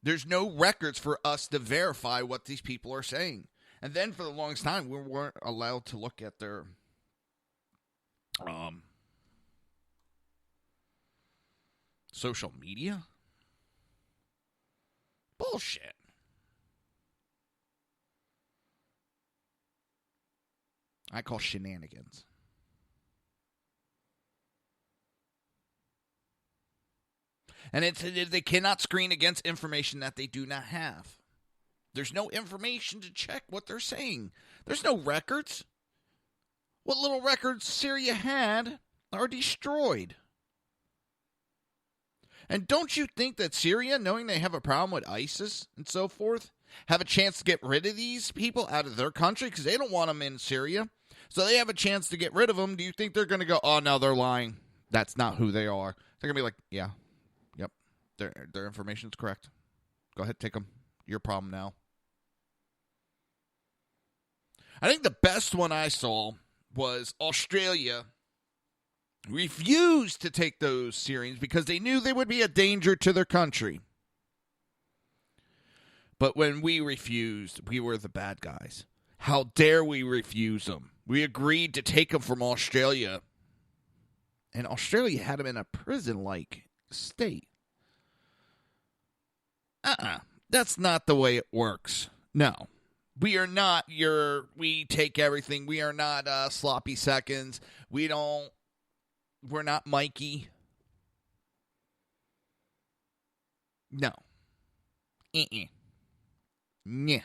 There's no records for us to verify what these people are saying. And then for the longest time, we weren't allowed to look at their social media. Bullshit. I call shenanigans. And they cannot screen against information that they do not have. There's no information to check what they're saying. There's no records. What little records Syria had are destroyed. And don't you think that Syria, knowing they have a problem with ISIS and so forth, have a chance to get rid of these people out of their country? Because they don't want them in Syria. So they have a chance to get rid of them. Do you think they're going to go, oh, no, they're lying. That's not who they are. They're going to be like, yeah, yep, their information's correct. Go ahead, take them. Your problem now. I think the best one I saw was Australia refused to take those Syrians because they knew they would be a danger to their country. But when we refused, we were the bad guys. How dare we refuse them? We agreed to take them from Australia. And Australia had them in a prison-like state. That's not the way it works. No. We are not we take everything. We are not sloppy seconds. We're not Mikey. No. Yeah.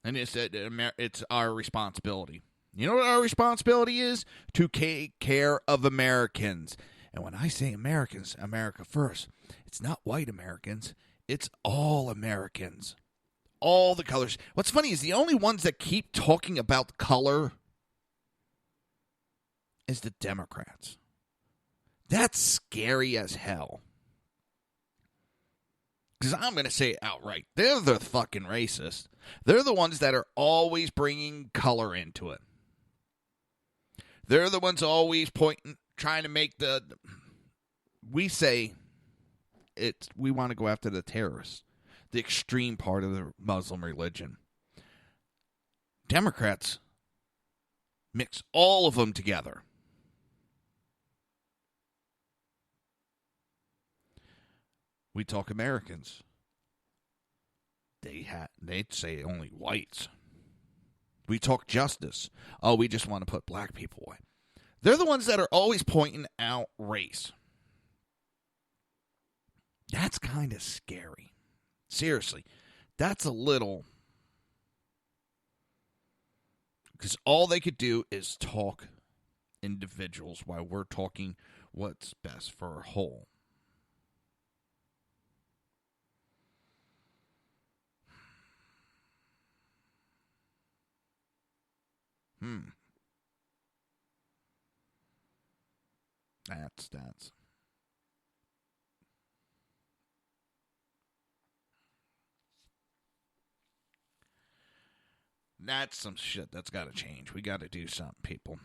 And it's our responsibility. You know what our responsibility is? To take care of Americans. And when I say Americans, America first, it's not white Americans. It's all Americans. All the colors. What's funny is the only ones that keep talking about color is the Democrats. That's scary as hell. Because I'm going to say it outright. They're the fucking racist. They're the ones that are always bringing color into it. They're the ones always trying to make we say we want to go after the terrorists, the extreme part of the Muslim religion. Democrats mix all of them together. We talk Americans. They'd say only whites. We talk justice. Oh, we just want to put black people away. They're the ones that are always pointing out race. That's kind of scary. Seriously, that's a little... Because all they could do is talk individuals while we're talking what's best for a whole. That's some shit that's got to change. We got to do something, people.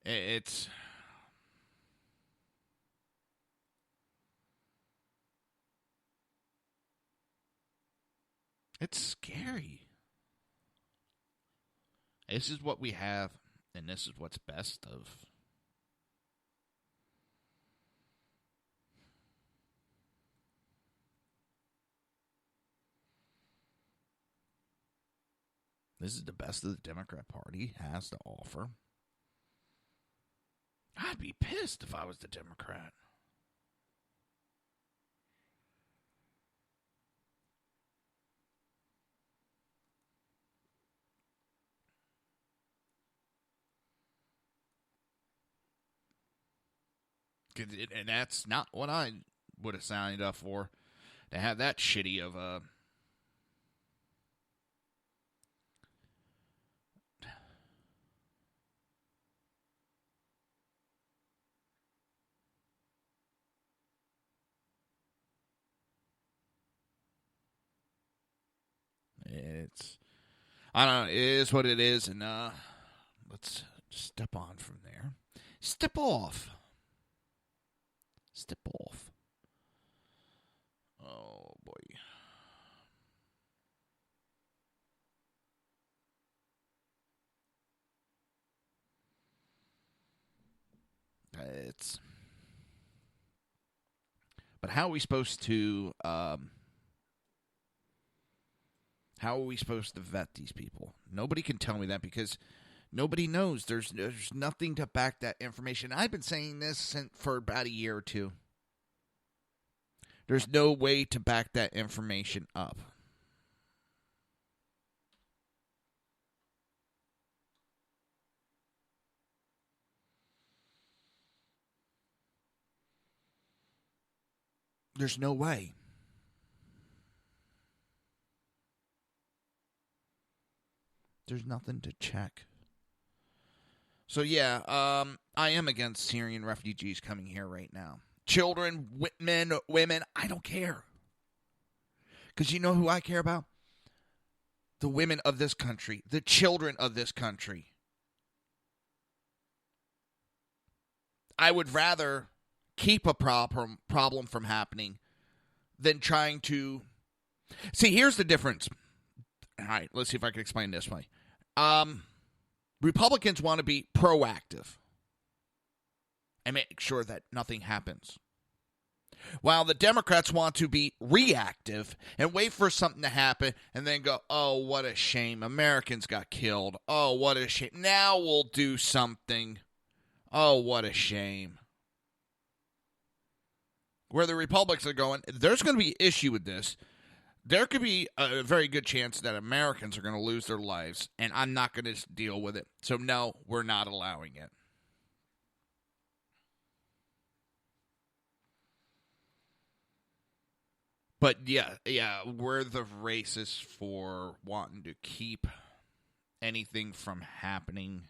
It's scary. This is what we have, and this is what's best of. This is the best the Democrat Party has to offer. I'd be pissed if I was the Democrat. And that's not what I would have signed up for. To have that shitty of a... I don't know, it is what it is, and let's step on from there. Step off. Oh, boy. But how are we supposed to... How are we supposed to vet these people? Nobody can tell me that because nobody knows. There's nothing to back that information. I've been saying this for about a year or two. There's no way to back that information up. There's no way. There's nothing to check. So, yeah, I am against Syrian refugees coming here right now. Children, men, women, I don't care. Because you know who I care about? The women of this country. The children of this country. I would rather keep a problem from happening than trying to... See, here's the difference. All right, let's see if I can explain this way. Republicans want to be proactive and make sure that nothing happens, while the Democrats want to be reactive and wait for something to happen and then go, oh, what a shame. Americans got killed. Oh, what a shame. Now we'll do something. Oh, what a shame. Where the Republicans are going, there's going to be an issue with this. There could be a very good chance that Americans are going to lose their lives, and I'm not going to deal with it. So, no, we're not allowing it. But, yeah, we're the racists for wanting to keep anything from happening.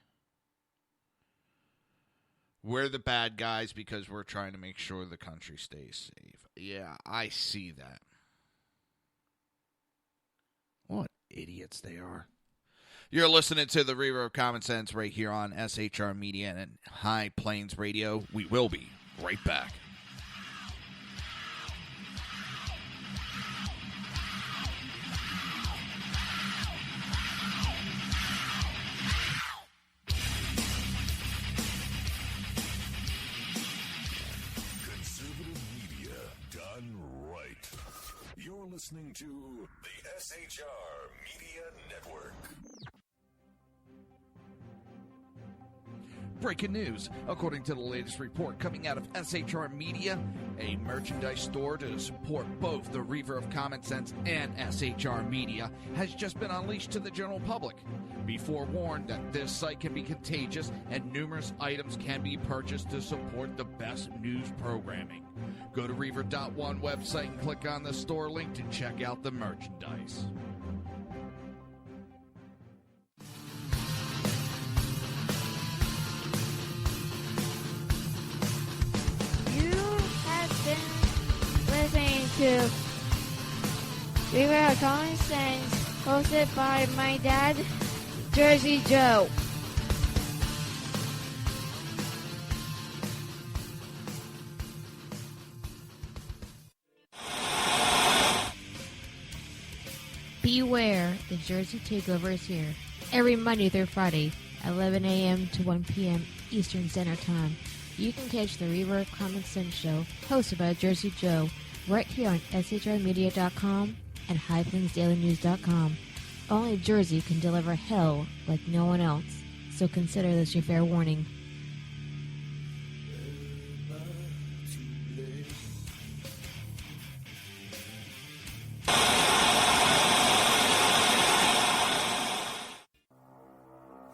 We're the bad guys because we're trying to make sure the country stays safe. Yeah, I see that. What idiots they are. You're listening to the Reaver of Common Sense right here on SHR Media and High Plains Radio. We will be right back. Conservative media done right. You're listening to the SHR Media Network. Breaking news. According to the latest report coming out of SHR Media, a merchandise store to support both the Reaver of Common Sense and SHR Media has just been unleashed to the general public. Be forewarned that this site can be contagious and numerous items can be purchased to support the best news programming. Go to Reaver.one website and click on the store link to check out the merchandise. Listening to Reaver of Common Sense, hosted by my dad, Jersey Joe. Beware, the Jersey Takeover is here. Every Monday through Friday, 11 a.m. to 1 p.m. Eastern Standard Time. You can catch the Reaver of Common Sense show, hosted by Jersey Joe, right here on shrmedia.com and highplainsdailynews.com. Only Jersey can deliver hell like no one else, so consider this your fair warning.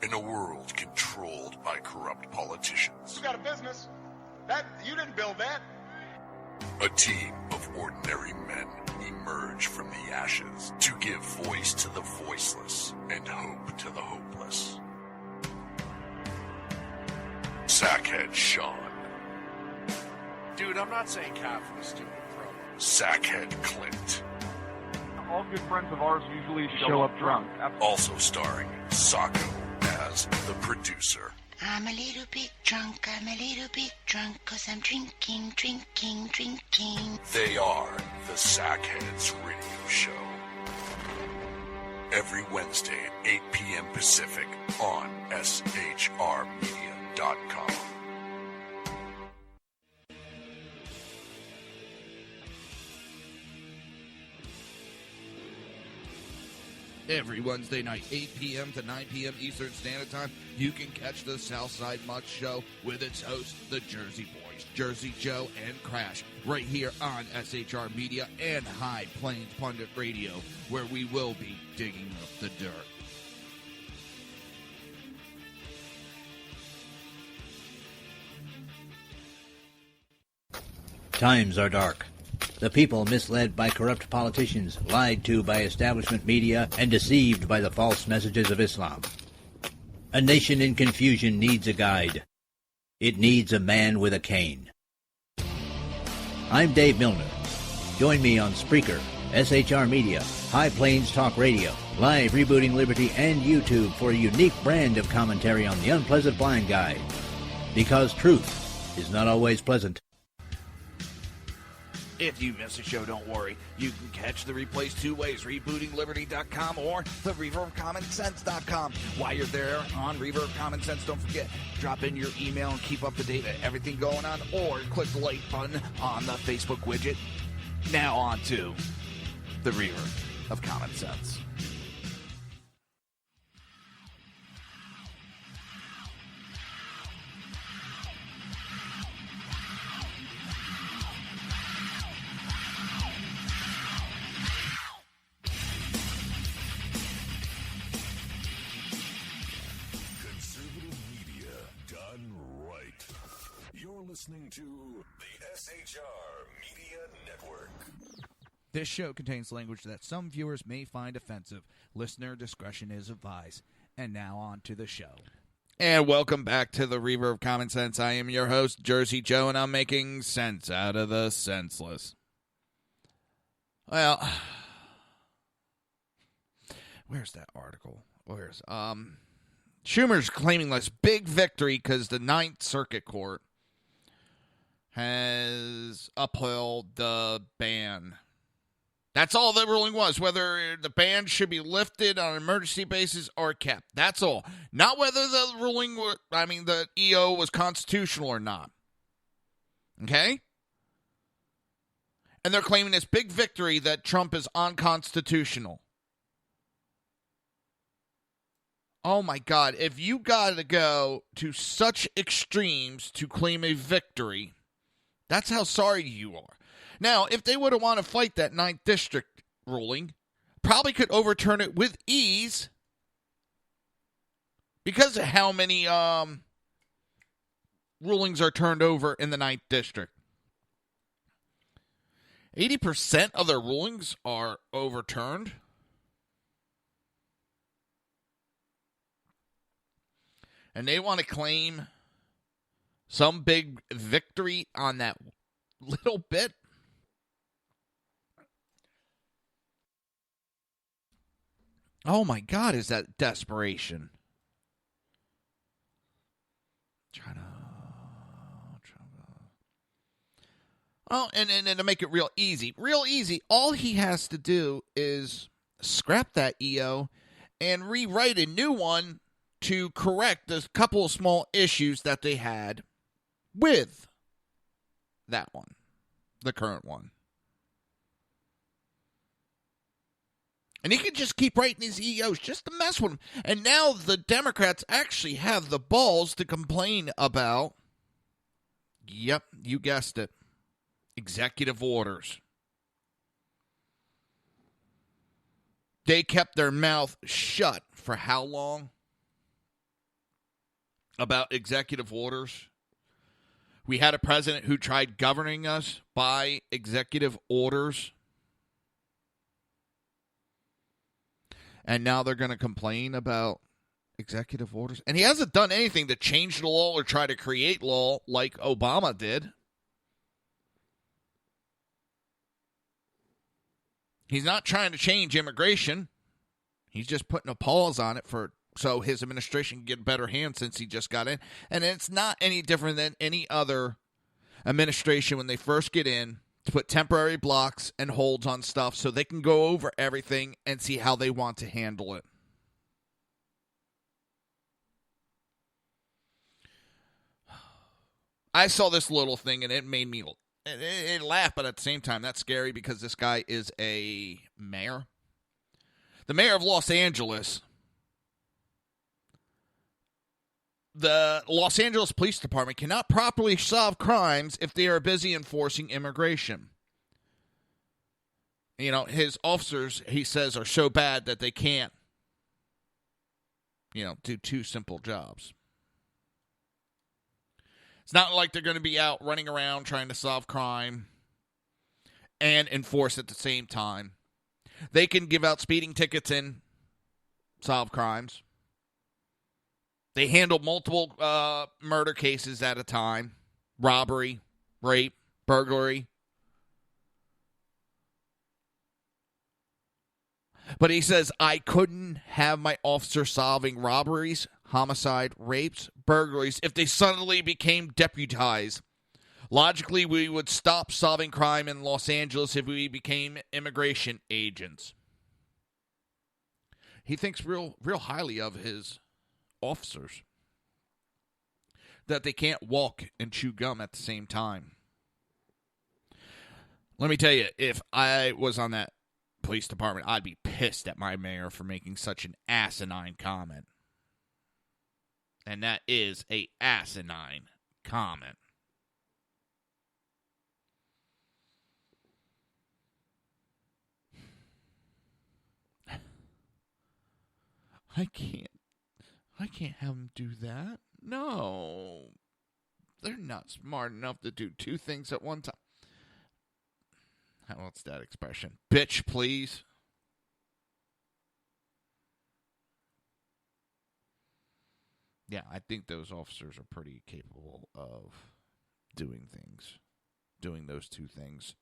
In a world controlled by corrupt politicians, You got a business. You didn't build that. a team of ordinary men emerge from the ashes to give voice to the voiceless and hope to the hopeless. Sackhead Sean, Dude, I'm not saying cop for the stupid promo. Sackhead Clint, All good friends of ours usually show up drunk. also starring Sacco as the producer. I'm a little bit drunk, I'm a little bit drunk, 'cause I'm drinking, drinking, drinking. They are the Sackheads Radio Show. Every Wednesday at 8 p.m. Pacific on shrmedia.com. Every Wednesday night, 8 p.m. to 9 p.m. Eastern Standard Time, you can catch the Southside Much Show with its hosts, the Jersey Boys, Jersey Joe and Crash, right here on SHR Media and High Plains Pundit Radio, where we will be digging up the dirt. Times are dark. The people misled by corrupt politicians, lied to by establishment media, and deceived by the false messages of Islam. A nation in confusion needs a guide. It needs a man with a cane. I'm Dave Milner. Join me on Spreaker, SHR Media, High Plains Talk Radio, Live Rebooting Liberty, and YouTube for a unique brand of commentary on the unpleasant blind guide. Because truth is not always pleasant. If you miss a show, don't worry. You can catch the replays two ways, rebootingliberty.com or the reverbcommonsense.com. While you're there on Reaver of Common Sense, don't forget, drop in your email and keep up to date with everything going on, or click the like button on the Facebook widget. Now on to the Reaver of Common Sense. Listening to the SHR Media Network. This show contains language that some viewers may find offensive. Listener discretion is advised. And now on to the show. And welcome back to the Reaver of Common Sense. I am your host, Jersey Joe, and I'm making sense out of the senseless. Well, where's that article? Schumer's claiming this big victory because the Ninth Circuit Court has upheld the ban. That's all the ruling was, whether the ban should be lifted on an emergency basis or kept. That's all. Not whether the EO was constitutional or not. Okay? And they're claiming this big victory that Trump is unconstitutional. Oh my God, if you got to go to such extremes to claim a victory, that's how sorry you are. Now, if they would have wanted to fight that 9th District ruling, probably could overturn it with ease because of how many rulings are turned over in the 9th District. 80% of their rulings are overturned. And they want to claim some big victory on that little bit. Oh my God, is that desperation? Oh, and to make it real easy, all he has to do is scrap that EO and rewrite a new one to correct a couple of small issues that they had with that one, the current one. And he could just keep writing these EOs just to mess with them. And now the Democrats actually have the balls to complain about, yep, you guessed it, executive orders. They kept their mouth shut for how long about executive orders? We had a president who tried governing us by executive orders. And now they're going to complain about executive orders. And he hasn't done anything to change the law or try to create law like Obama did. He's not trying to change immigration. He's just putting a pause on it so his administration can get a better hand since he just got in. And it's not any different than any other administration when they first get in, to put temporary blocks and holds on stuff so they can go over everything and see how they want to handle it. I saw this little thing and it made me it laugh, but at the same time, that's scary because this guy is a mayor. The mayor of Los Angeles. The Los Angeles Police Department cannot properly solve crimes if they are busy enforcing immigration. You know, his officers, he says, are so bad that they can't, do two simple jobs. It's not like they're going to be out running around trying to solve crime and enforce at the same time. They can give out speeding tickets and solve crimes. They handle multiple murder cases at a time. Robbery, rape, burglary. But he says, I couldn't have my officer solving robberies, homicide, rapes, burglaries if they suddenly became deputized. Logically, we would stop solving crime in Los Angeles if we became immigration agents. He thinks real highly of his officers, that they can't walk and chew gum at the same time. Let me tell you, if I was on that police department, I'd be pissed at my mayor for making such an asinine comment. And that is a asinine comment. I can't have them do that. No. They're not smart enough to do two things at one time. What's that expression? Bitch, please. Yeah, I think those officers are pretty capable of doing those two things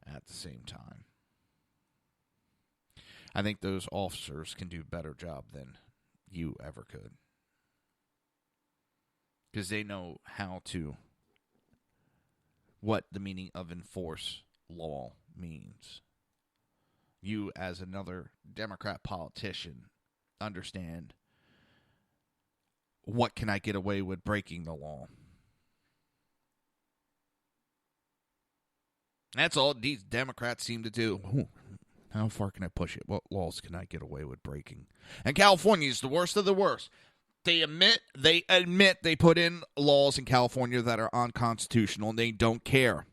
at the same time. I think those officers can do a better job than you ever could. Because they know what the meaning of enforce law means. You, as another Democrat politician, understand what can I get away with breaking the law. That's all these Democrats seem to do. Ooh, how far can I push it? What laws can I get away with breaking? And California is the worst of the worst. They admit they put in laws in California that are unconstitutional, and they don't care.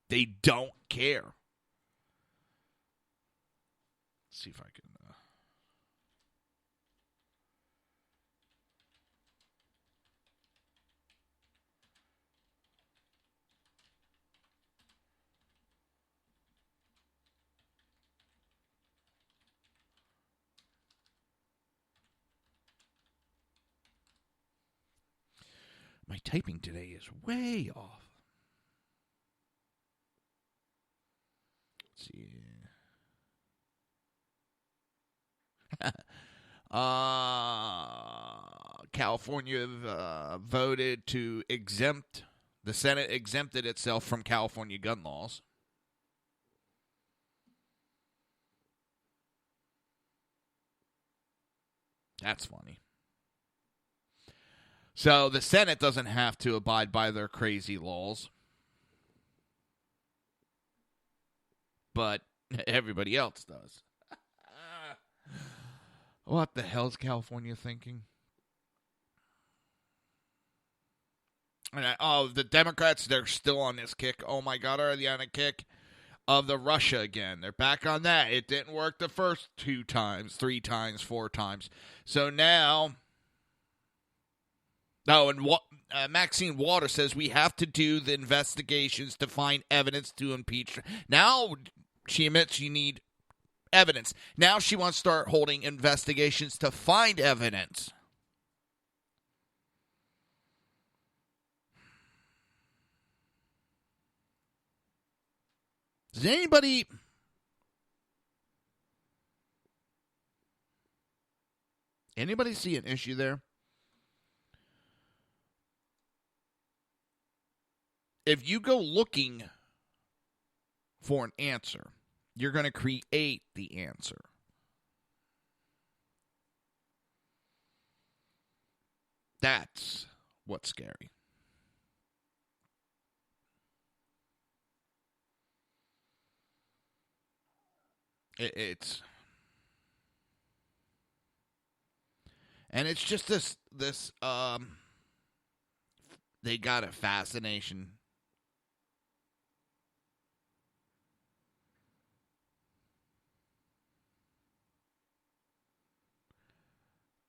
They don't care. Let's see if I can. My typing today is way off. Let's see. California voted to exempt, the Senate exempted itself from California gun laws. That's funny. So the Senate doesn't have to abide by their crazy laws. But everybody else does. What the hell's California thinking? And the Democrats, they're still on this kick. Oh, my God, are they on a kick of the Russia again? They're back on that. It didn't work the first 2 times, 3 times, 4 times. So now... Oh, and Maxine Waters says we have to do the investigations to find evidence to impeach. Now she admits you need evidence. Now she wants to start holding investigations to find evidence. Does anybody see an issue there? If you go looking for an answer, you're going to create the answer. That's what's scary. It's just this they got a fascination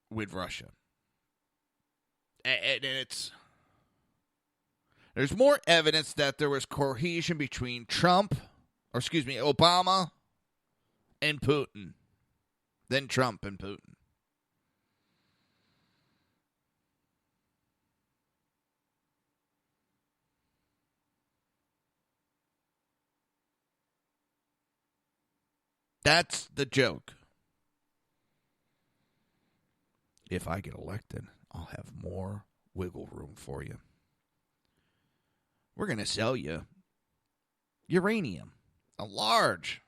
with Russia. And there's more evidence that there was cohesion between Obama and Putin than Trump and Putin. That's the joke. If I get elected, I'll have more wiggle room for you. We're going to sell you uranium, a large.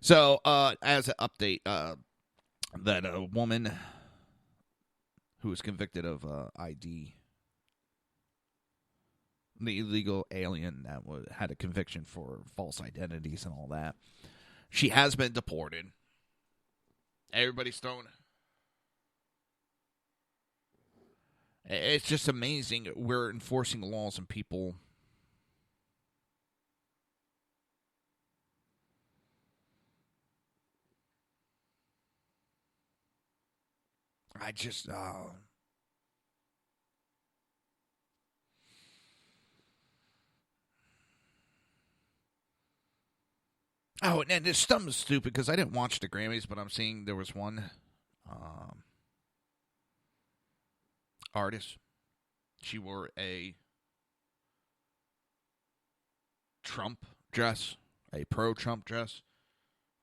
So, as an update, that a woman who was convicted of ID, the illegal alien that had a conviction for false identities and all that, she has been deported. Everybody's thrown. It's just amazing. We're enforcing laws and people. I just, oh, and this stuff is stupid because I didn't watch the Grammys, but I'm seeing there was one artist. She wore a Trump dress, a pro-Trump dress.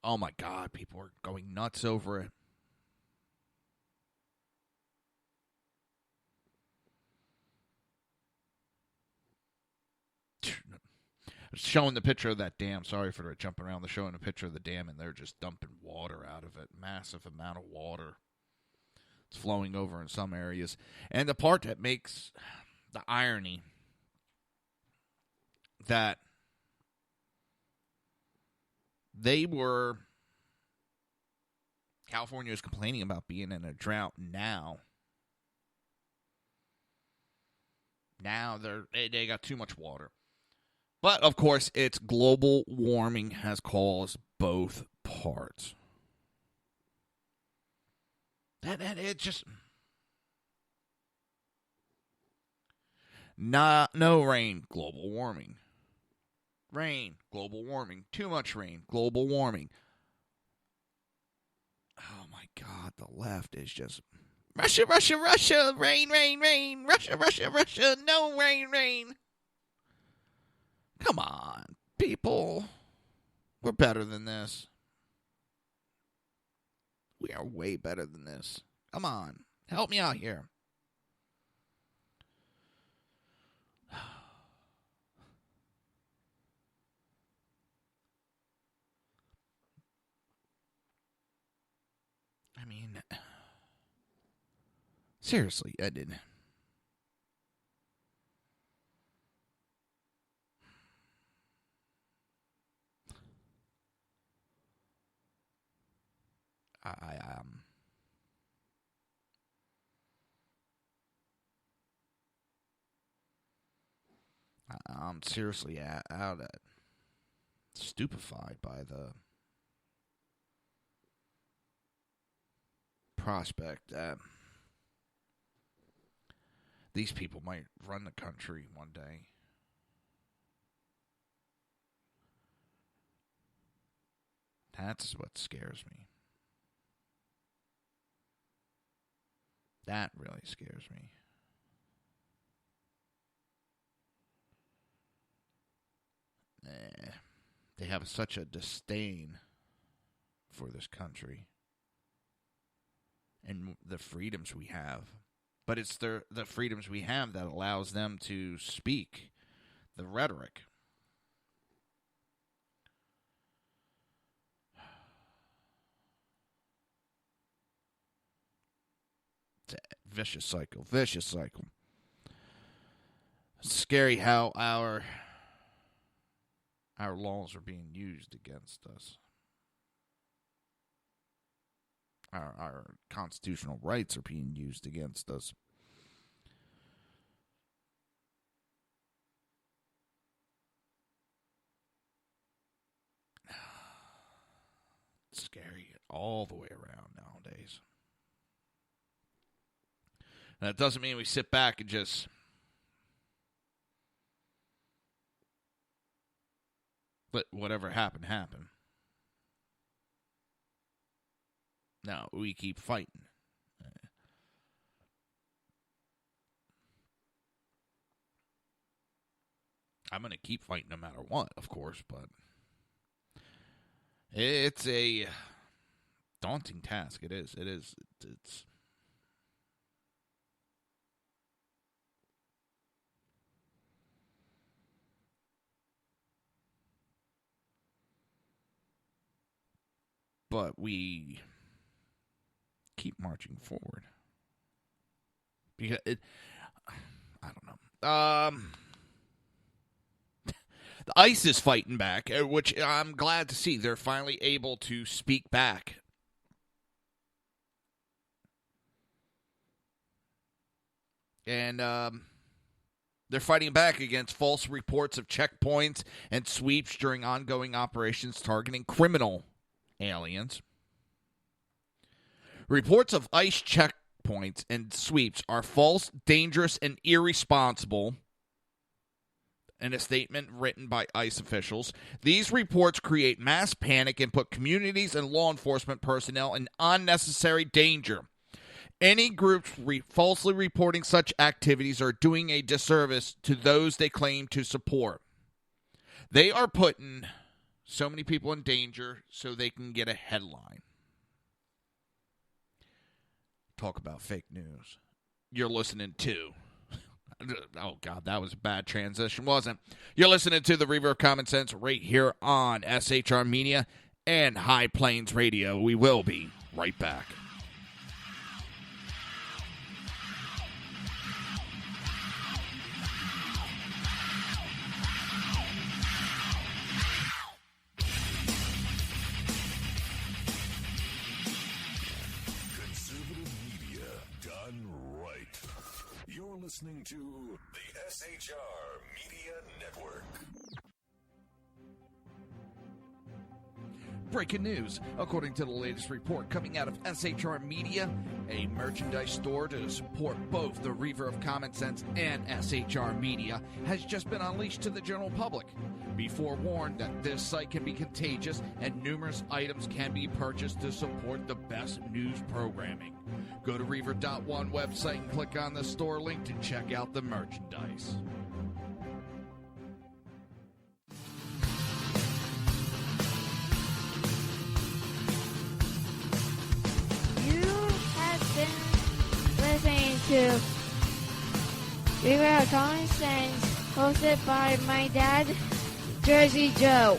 Oh, my God, people are going nuts over it. Showing the picture of that dam. Sorry for jumping around. They're showing a picture of the dam, and they're just dumping water out of it. Massive amount of water. It's flowing over in some areas. And the part that makes the irony that California is complaining about being in a drought now. Now they got too much water. But, of course, it's global warming has caused both parts. And it just... No rain, global warming. Rain, global warming. Too much rain, global warming. Oh, my God, the left is just... Russia, Russia, Russia, rain, rain, rain. Russia, Russia, Russia, no rain, rain. Come on, people. We're better than this. We are way better than this. Come on. Help me out here. mean, seriously, I did. I'm seriously out at stupefied by the prospect that these people might run the country one day. That's what scares me. That really scares me. They have such a disdain for this country and the freedoms we have. But it's the freedoms we have that allows them to speak the rhetoric. It's a vicious cycle. It's scary how our laws are being used against us. Our constitutional rights are being used against us. It's scary all the way around nowadays. And that doesn't mean we sit back and just let whatever happen. No, we keep fighting. I'm going to keep fighting no matter what, of course, but it's a daunting task. It is. It's but we keep marching forward. Because I don't know. The ICE is fighting back, which I'm glad to see. They're finally able to speak back. And they're fighting back against false reports of checkpoints and sweeps during ongoing operations targeting criminal aliens. Reports of ICE checkpoints and sweeps are false, dangerous, and irresponsible. In a statement written by ICE officials, these reports create mass panic and put communities and law enforcement personnel in unnecessary danger. Any groups falsely reporting such activities are doing a disservice to those they claim to support. They are putting so many people in danger so they can get a headline. Talk about fake news. You're listening to... Oh, God, that was a bad transition, wasn't it? You're listening to the Reaver of Common Sense right here on SHR Media and High Plains Radio. We will be right back. Listening to the SHR Media Network. Breaking news. According to the latest report coming out of SHR Media, a merchandise store to support both the Reaver of Common Sense and SHR Media has just been unleashed to the general public. Be forewarned that this site can be contagious and numerous items can be purchased to support the best news programming. Go to Reaver.one website and click on the store link to check out the merchandise. You have been listening to Reaver of Common Sense, hosted by my dad, Jersey Joe.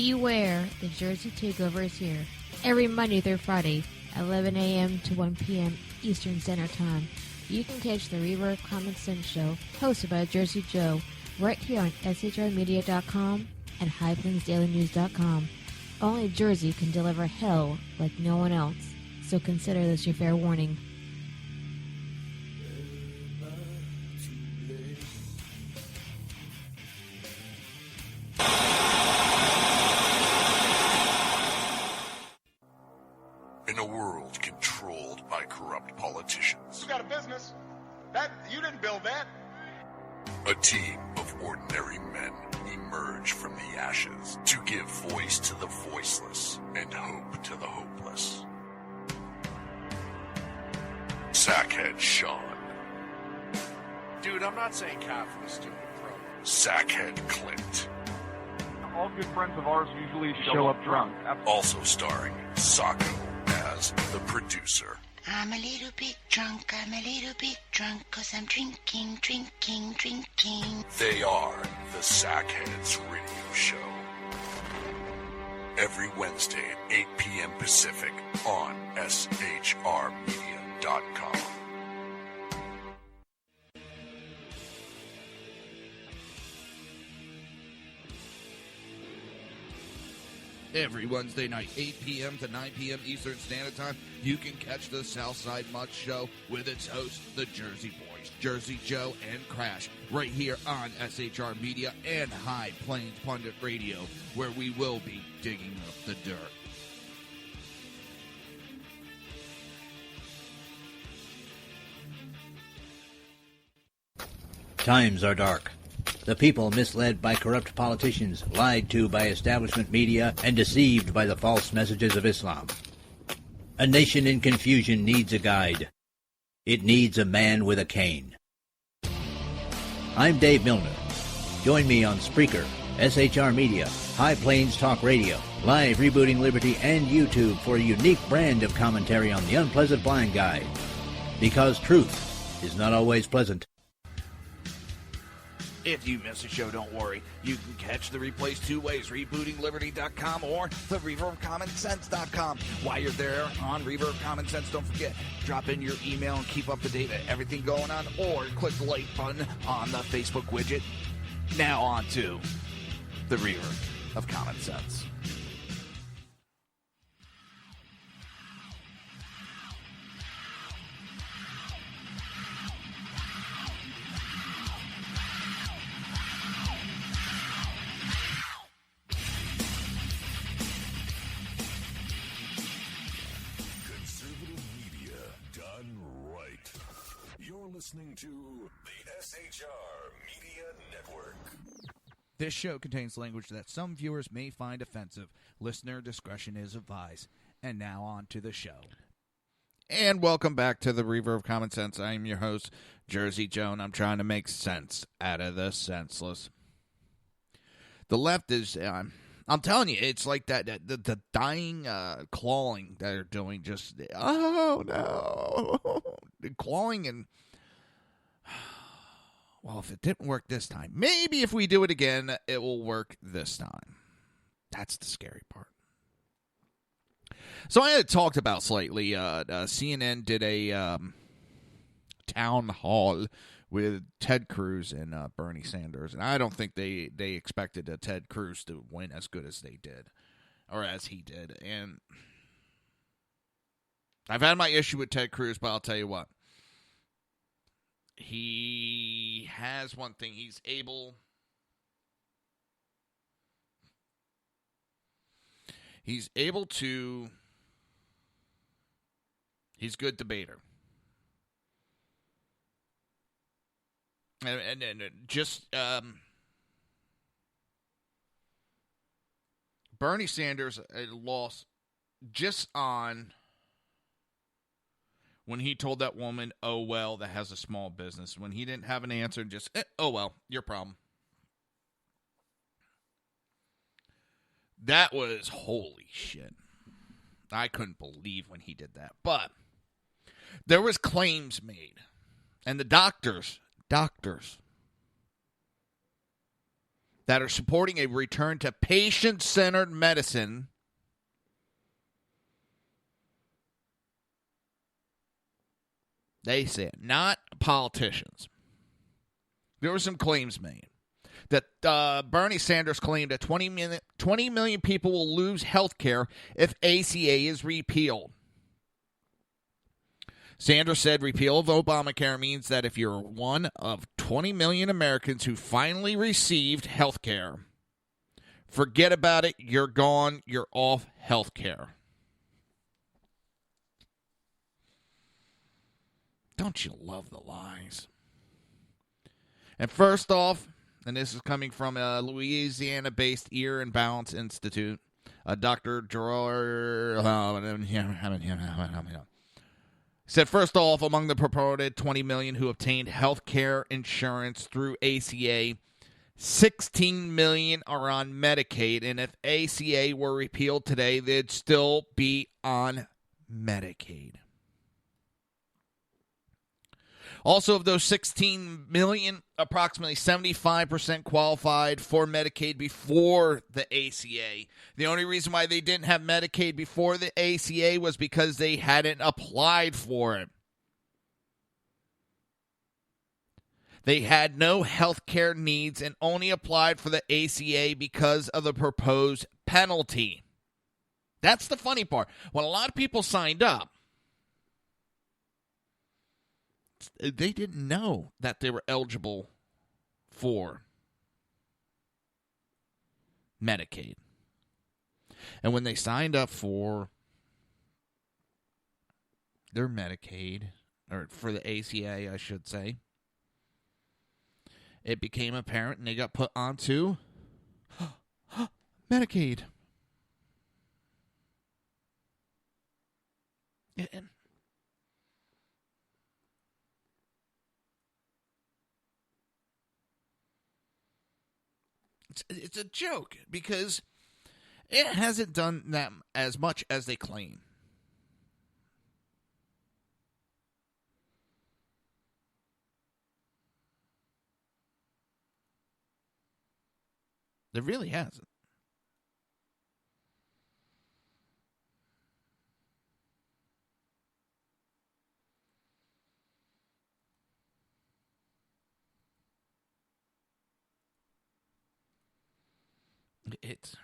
Beware, the Jersey Takeover is here. Every Monday through Friday, 11 a.m. to 1 p.m. Eastern Standard Time. You can catch the Reaver Common Sense Show, hosted by Jersey Joe, right here on shrmedia.com and highplainsdailynews.com. Only Jersey can deliver hell like no one else, so consider this your fair warning. In a world controlled by corrupt politicians, You got a business. That you didn't build that. a team of ordinary men emerge from the ashes to give voice to the voiceless and hope to the hopeless. Sackhead Sean, Dude, I'm not saying Kaepernick, stupid pro. Sackhead Clint, All good friends of ours usually show up drunk. also starring Sacco as the producer. I'm a little bit drunk, I'm a little bit drunk, 'cause I'm drinking, drinking, drinking. They are the Sackheads Radio Show. Every Wednesday at 8 p.m. Pacific on shrmedia.com. Every Wednesday night, 8 p.m. to 9 p.m. Eastern Standard Time, you can catch the Southside Mutt Show with its hosts, the Jersey Boys, Jersey Joe and Crash, right here on SHR Media and High Plains Pundit Radio, where we will be digging up the dirt. Times are dark. The people misled by corrupt politicians, lied to by establishment media, and deceived by the false messages of Islam. A nation in confusion needs a guide. It needs a man with a cane. I'm Dave Milner. Join me on Spreaker, SHR Media, High Plains Talk Radio, Live Rebooting Liberty, and YouTube for a unique brand of commentary on the unpleasant blind guide. Because truth is not always pleasant. If you miss a show, don't worry. You can catch the replays two ways, rebootingliberty.com or the reverbcommonsense.com. While you're there on Reverb Common Sense, don't forget, drop in your email and keep up to date with everything going on, or click the like button on the Facebook widget. Now on to the Reverb of Common Sense. Listening to the SHR Media Network. This show contains language that some viewers may find offensive. Listener discretion is advised. And now on to the show. And welcome back to the Reaver of Common Sense. I am your host, Jersey Joe, and I'm trying to make sense out of the senseless. The left is, I'm telling you, it's like the dying clawing that they're doing. Just, oh no, clawing and. Well, if it didn't work this time, maybe if we do it again, it will work this time. That's the scary part. So I had talked about slightly, CNN did a town hall with Ted Cruz and Bernie Sanders, and I don't think they expected Ted Cruz to win as good as they did, or as he did. And I've had my issue with Ted Cruz, but I'll tell you what. He has one thing. He's able to. He's a good debater. And just Bernie Sanders lost just on when he told that woman, oh, well, that has a small business. When he didn't have an answer, just, oh, well, your problem. That was, holy shit. I couldn't believe when he did that. But there was claims made. And the doctors that are supporting a return to patient-centered medicine they said, not politicians. There were some claims made that Bernie Sanders claimed that 20 million people will lose health care if ACA is repealed. Sanders said repeal of Obamacare means that if you're one of 20 million Americans who finally received health care, forget about it, you're gone, you're off health care. Don't you love the lies? And first off, and this is coming from a Louisiana-based Ear and Balance Institute, Dr. Gerard said, first off, among the purported 20 million who obtained health care insurance through ACA, 16 million are on Medicaid, and if ACA were repealed today, they'd still be on Medicaid. Also, of those 16 million, approximately 75% qualified for Medicaid before the ACA. The only reason why they didn't have Medicaid before the ACA was because they hadn't applied for it. They had no health care needs and only applied for the ACA because of the proposed penalty. That's the funny part. When a lot of people signed up, they didn't know that they were eligible for Medicaid. And when they signed up for their Medicaid, or for the ACA, I should say, it became apparent and they got put onto Medicaid. And it's a joke because it hasn't done that as much as they claim. It really hasn't. It's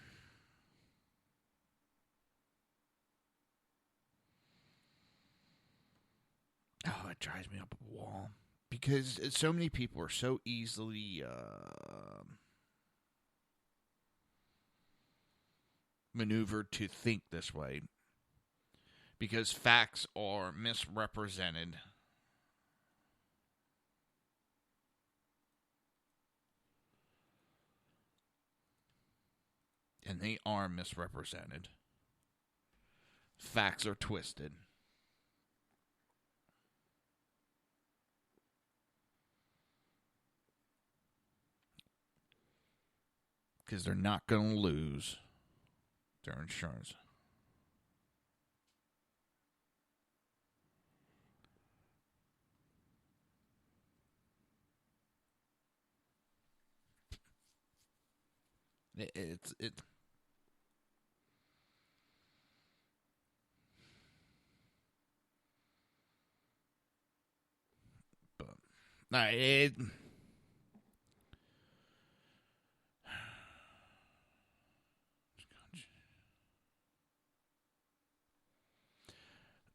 it drives me up a wall because so many people are so easily maneuvered to think this way because facts are misrepresented. And they are misrepresented. Facts are twisted. Because they're not going to lose their insurance. It's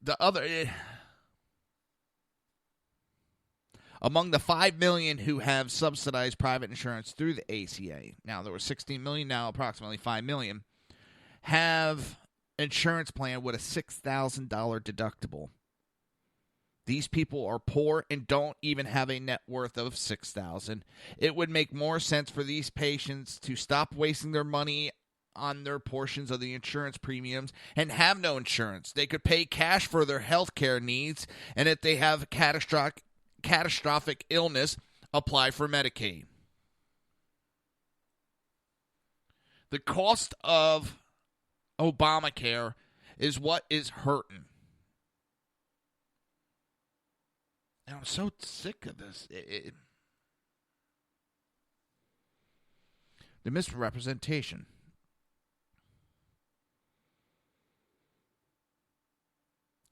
the other among the 5 million who have subsidized private insurance through the ACA, now there were 16 million, now approximately 5 million, have insurance plan with a $6,000 deductible. These people are poor and don't even have a net worth of $6,000. It would make more sense for these patients to stop wasting their money on their portions of the insurance premiums and have no insurance. They could pay cash for their health care needs, and if they have catastrophic illness, apply for Medicaid. The cost of Obamacare is what is hurting. And I'm so sick of this. The misrepresentation.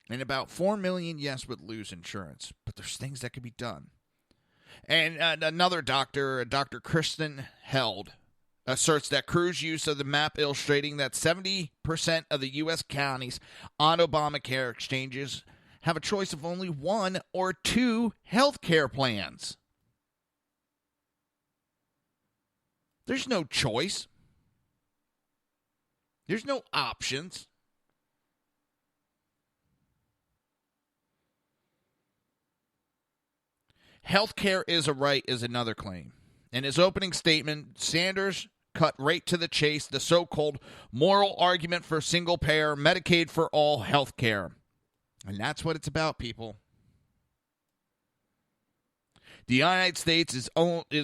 And about 4 million, yes, would lose insurance. But there's things that could be done. And another doctor, Dr. Kristen Held, asserts that Cruz' use of the map illustrating that 70% of the U.S. counties on Obamacare exchanges have a choice of only one or two health care plans. There's no choice. There's no options. Health care is a right is another claim. In his opening statement, Sanders cut right to the chase, the so-called moral argument for single-payer Medicaid for all health care. And that's what it's about, people. The United States is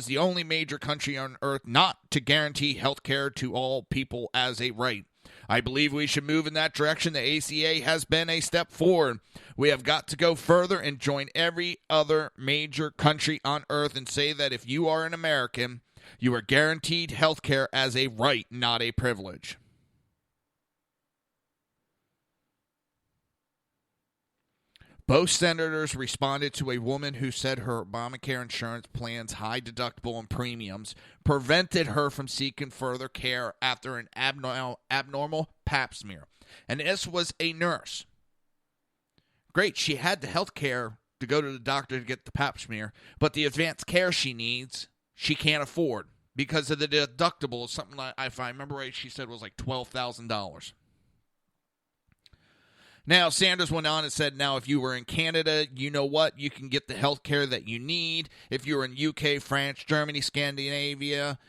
the only major country on earth not to guarantee health care to all people as a right. I believe we should move in that direction. The ACA has been a step forward. We have got to go further and join every other major country on earth and say that if you are an American, you are guaranteed health care as a right, not a privilege. Both senators responded to a woman who said her Obamacare insurance plan's high deductible and premiums prevented her from seeking further care after an abnormal pap smear. And this was a nurse. Great, she had the health care to go to the doctor to get the pap smear, but the advanced care she needs, she can't afford because of the deductible. Something like, if I remember right, she said was like $12,000. Now, Sanders went on and said, now, if you were in Canada, you know what? You can get the health care that you need. If you were in UK, France, Germany, Scandinavia,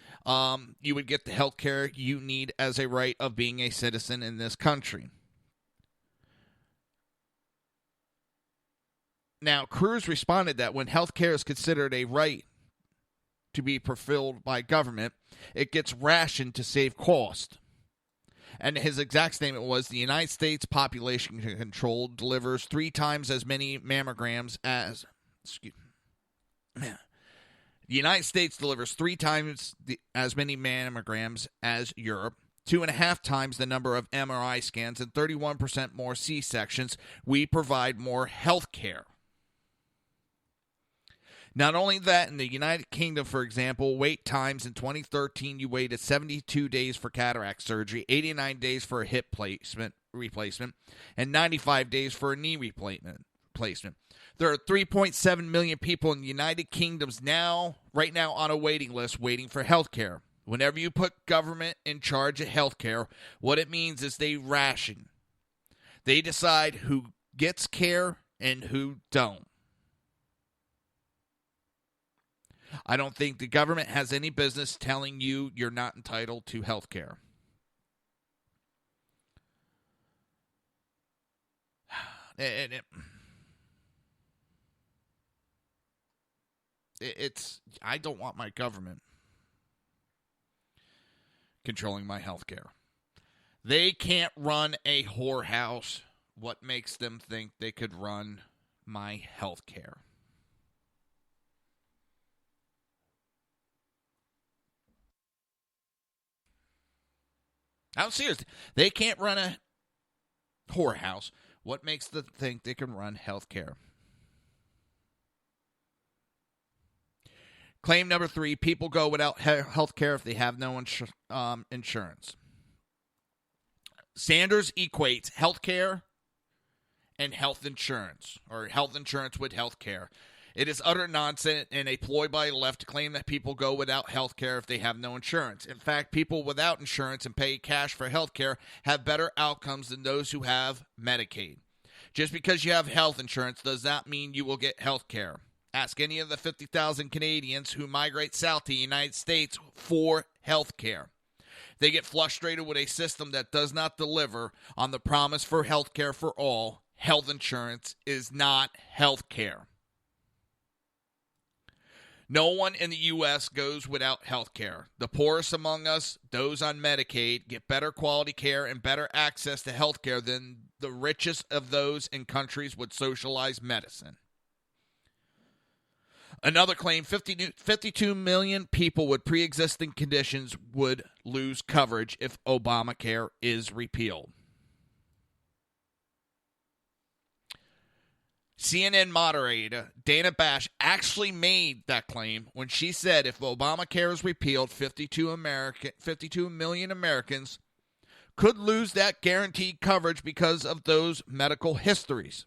you would get the health care you need as a right of being a citizen in this country. Now, Cruz responded that when health care is considered a right to be fulfilled by government, it gets rationed to save cost. And his exact statement was, the United States population control delivers 3 times as many mammograms as... The United States delivers 3 times as many mammograms as Europe, 2.5 times the number of MRI scans, and 31% more C-sections. We provide more health care. Not only that, in the United Kingdom, for example, wait times in 2013, you waited 72 days for cataract surgery, 89 days for a hip replacement, and 95 days for a knee replacement. There are 3.7 million people in the United Kingdom's right now on a waiting list waiting for health care. Whenever you put government in charge of health care, what it means is they ration. They decide who gets care and who don't. I don't think the government has any business telling you you're not entitled to health care. I don't want my government controlling my health care. They can't run a whorehouse. What makes them think they could run my health care? I'm serious. They can't run a whorehouse. What makes them think they can run health care? Claim number 3, people go without health care if they have no insurance. Sanders equates health care and health insurance, or health insurance with health care. It is utter nonsense and a ploy by the left to claim that people go without health care if they have no insurance. In fact, people without insurance and pay cash for health care have better outcomes than those who have Medicaid. Just because you have health insurance does not mean you will get health care. Ask any of the 50,000 Canadians who migrate south to the United States for health care. They get frustrated with a system that does not deliver on the promise for health care for all. Health insurance is not health care. No one in the U.S. goes without health care. The poorest among us, those on Medicaid, get better quality care and better access to health care than the richest of those in countries with socialized medicine. Another claim, 52 million people with pre-existing conditions would lose coverage if Obamacare is repealed. CNN moderator Dana Bash actually made that claim when she said if Obamacare is repealed, 52 million Americans could lose that guaranteed coverage because of those medical histories.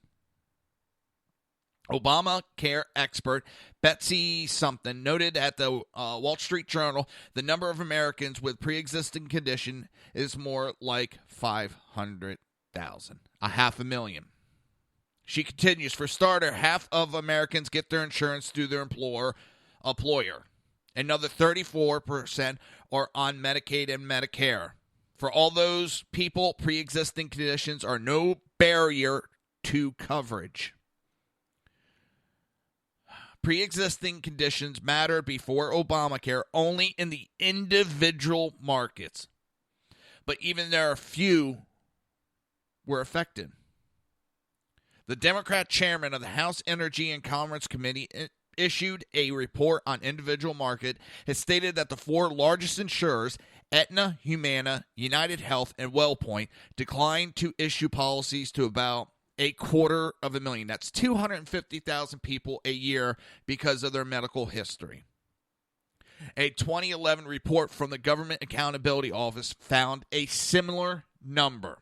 Obamacare expert Betsy Something noted at the Wall Street Journal the number of Americans with pre-existing condition is more like 500,000, 500,000. She continues, for starter, half of Americans get their insurance through their employer. Another 34% are on Medicaid and Medicare. For all those people, pre-existing conditions are no barrier to coverage. Pre-existing conditions mattered before Obamacare only in the individual markets. But even there are few were affected. The Democrat chairman of the House Energy and Commerce Committee issued a report on individual market, has stated that the four largest insurers, Aetna, Humana, United Health, and WellPoint, declined to issue policies to about 250,000. That's 250,000 people a year because of their medical history. A 2011 report from the Government Accountability Office found a similar number.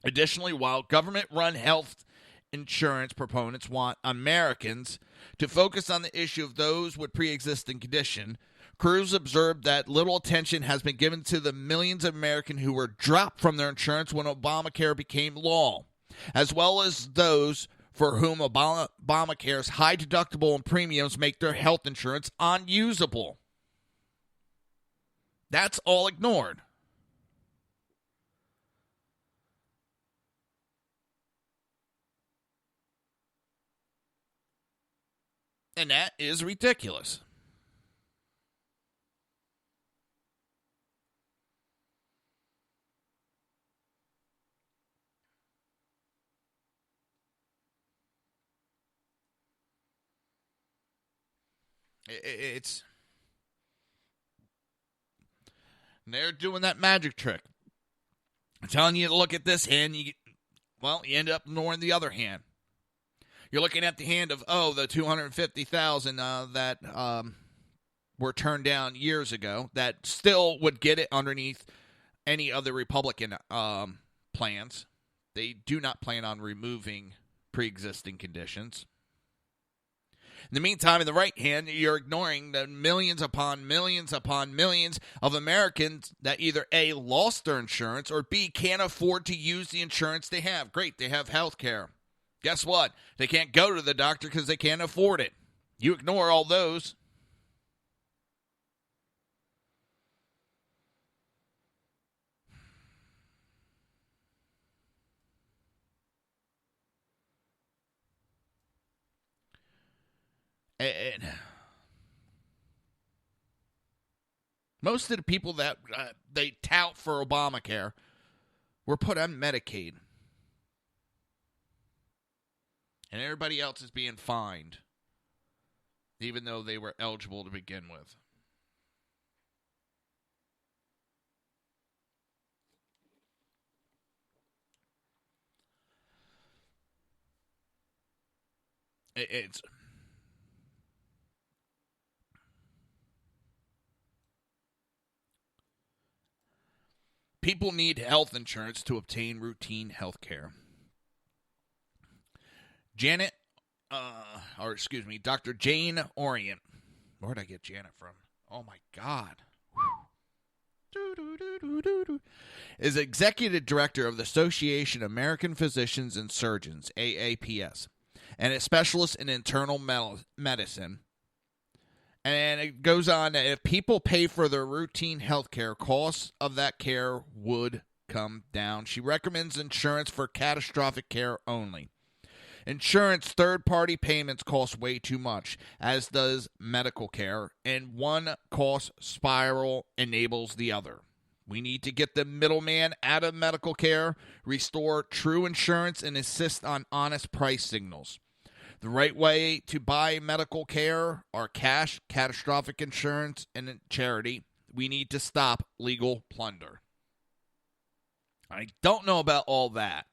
Additionally, while government-run health insurance proponents want Americans to focus on the issue of those with pre-existing condition, Cruz observed that little attention has been given to the millions of Americans who were dropped from their insurance when Obamacare became law, as well as those for whom Obamacare's high deductible and premiums make their health insurance unusable. That's all ignored. And that is ridiculous. It's... They're doing that magic trick. I'm telling you to look at this hand, you end up ignoring the other hand. You're looking at the hand of, the 250,000 that were turned down years ago that still would get it underneath any other Republican plans. They do not plan on removing pre-existing conditions. In the meantime, in the right hand, you're ignoring the millions upon millions upon millions of Americans that either A, lost their insurance, or B, can't afford to use the insurance they have. Great, they have health care. Guess what? They can't go to the doctor because they can't afford it. You ignore all those. And most of the people that they tout for Obamacare were put on Medicaid. And everybody else is being fined, even though they were eligible to begin with. It's... People need health insurance to obtain routine health care. Dr. Jane Orient. Where'd I get Janet from? Oh, my God. Is executive director of the Association of American Physicians and Surgeons, AAPS, and a specialist in internal medicine. And it goes on that if people pay for their routine health care, costs of that care would come down. She recommends insurance for catastrophic care only. Insurance third-party payments cost way too much, as does medical care, and one cost spiral enables the other. We need to get the middleman out of medical care, restore true insurance, and insist on honest price signals. The right way to buy medical care are cash, catastrophic insurance, and charity. We need to stop legal plunder. I don't know about all that.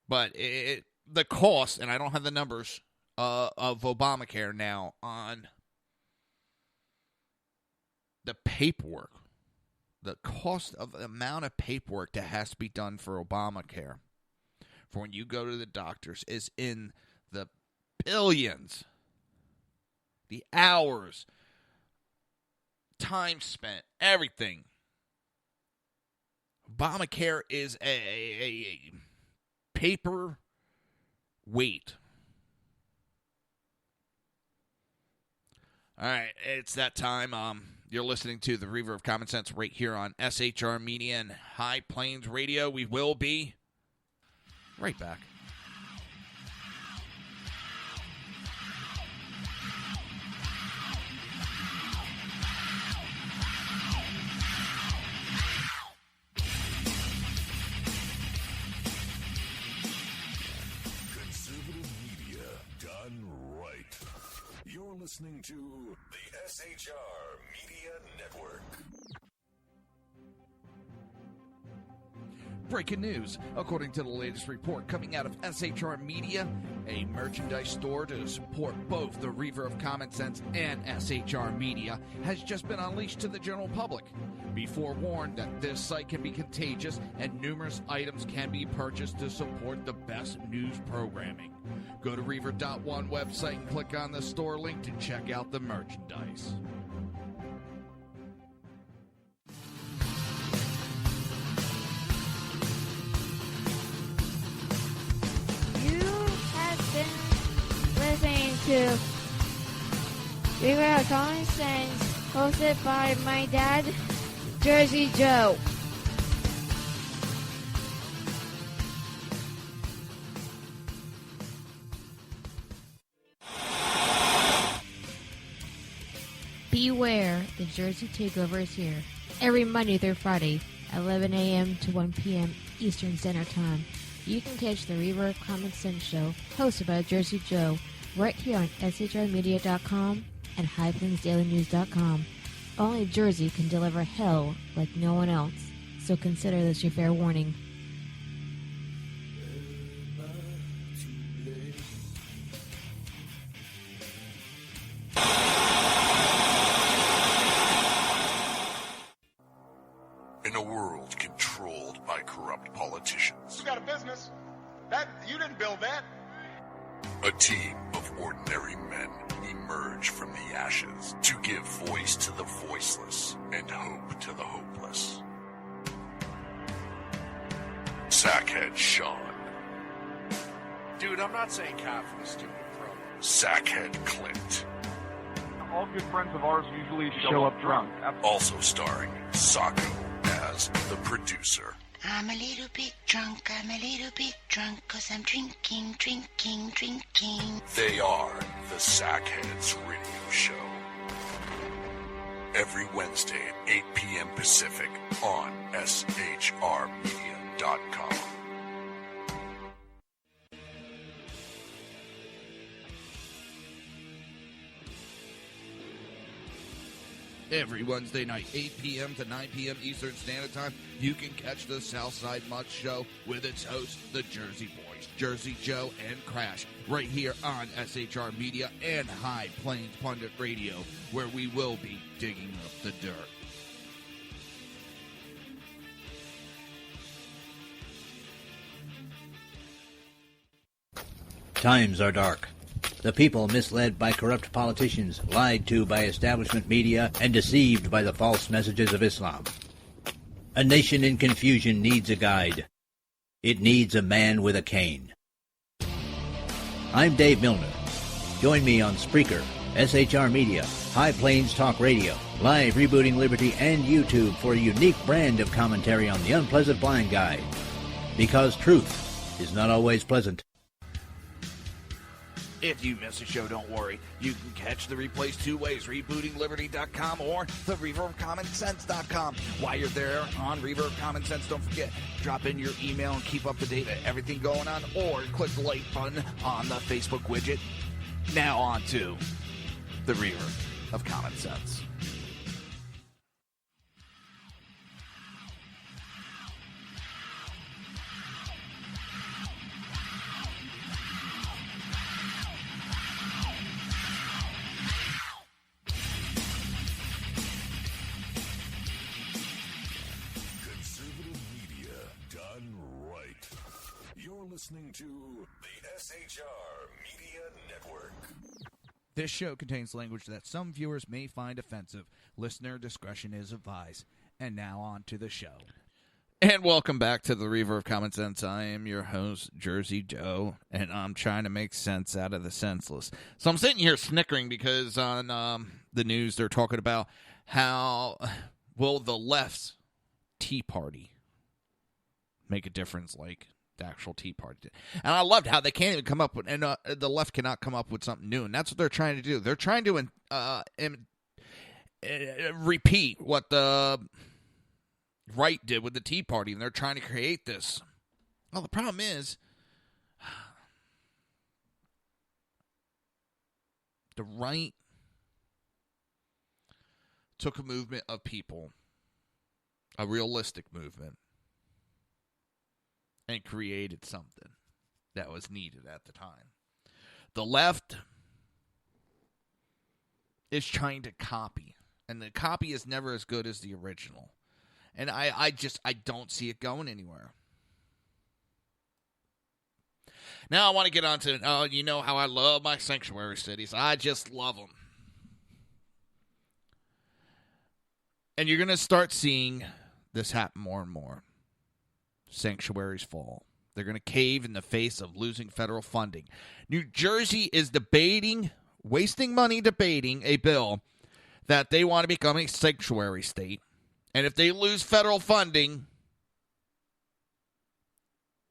But the cost, and I don't have the numbers of Obamacare now on the paperwork. The cost of the amount of paperwork that has to be done for Obamacare for when you go to the doctors is in the billions. The hours, time spent, everything. Obamacare is a paper weight. All right, it's that time. You're listening to the Reaver of Common Sense right here on SHR Media and High Plains Radio. We will be right back. Conservative media done right. You're listening to the SHR Media Network. Breaking news. According to the latest report coming out of SHR Media, a merchandise store to support both the Reaver of Common Sense and SHR Media has just been unleashed to the general public. Be forewarned that this site can be contagious and numerous items can be purchased to support the best news programming. Go to Reaver.one website and click on the store link to check out the merchandise. Listening to Reaver of Common Sense, hosted by my dad, Jersey Joe. Beware, the Jersey Takeover is here. Every Monday through Friday, 11 a.m. to 1 p.m. Eastern Standard Time. You can catch the Reaver of Common Sense show, hosted by Jersey Joe, right here on shrmedia.com and highplainsdailynews.com. Only Jersey can deliver hell like no one else, so consider this your fair warning. In a world controlled by corrupt politicians, You got a business. You didn't build that. a team of ordinary men emerge from the ashes to give voice to the voiceless and hope to the hopeless. Sackhead Sean, Dude, I'm not saying cop for the stupid program. Sackhead Clint, All good friends of ours usually show up drunk. also starring Sacco as the producer. I'm a little bit drunk, I'm a little bit drunk, 'cause I'm drinking, drinking, drinking. They are the Sackheads Radio Show. Every Wednesday at 8 p.m. Pacific on shrmedia.com. Every Wednesday night, 8 p.m. to 9 p.m. Eastern Standard Time, you can catch the Southside Mutt Show with its hosts, the Jersey Boys, Jersey Joe and Crash, right here on SHR Media and High Plains Pundit Radio, where we will be digging up the dirt. Times are dark. The people misled by corrupt politicians, lied to by establishment media, and deceived by the false messages of Islam. A nation in confusion needs a guide. It needs a man with a cane. I'm Dave Milner. Join me on Spreaker, SHR Media, High Plains Talk Radio, Live Rebooting Liberty, and YouTube for a unique brand of commentary on the unpleasant blind guide. Because truth is not always pleasant. If you miss a show, don't worry. You can catch the replays two ways, rebootingliberty.com or the reverbcommonsense.com. While you're there on Reverb Common Sense, don't forget, drop in your email and keep up to date with everything going on, or click the like button on the Facebook widget. Now on to the Reverb of Common Sense. Listening to the SHR Media Network. This show contains language that some viewers may find offensive. Listener discretion is advised. And now on to the show. And welcome back to the Reaver of Common Sense. I am your host, Jersey Joe, and I'm trying to make sense out of the senseless. So I'm sitting here snickering because on the news they're talking about how will the left's Tea Party make a difference, like the actual Tea Party. And I loved how they can't even come up with, and the left cannot come up with something new, and that's what they're trying to do. They're trying to repeat what the right did with the Tea Party, and they're trying to create this. Well, the problem is the right took a movement of people, a realistic movement, and created something that was needed at the time. The left is trying to copy, and the copy is never as good as the original. And I don't see it going anywhere. Now I want to get on to, you know how I love my sanctuary cities. I just love them. And you're going to start seeing this happen more and more. Sanctuaries fall. They're going to cave in the face of losing federal funding. New Jersey is wasting money debating a bill that they want to become a sanctuary state. And if they lose federal funding,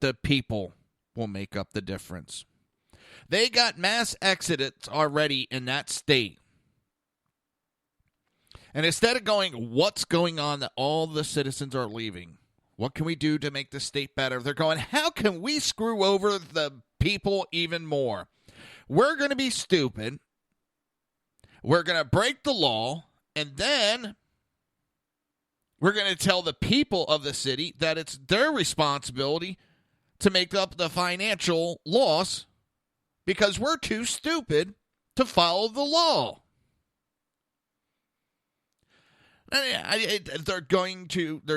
the people will make up the difference. They got mass exodus already in that state. And instead of going, what's going on that all the citizens are leaving? What can we do to make the state better? They're going, how can we screw over the people even more? We're going to be stupid. We're going to break the law. And then we're going to tell the people of the city that it's their responsibility to make up the financial loss because we're too stupid to follow the law. They're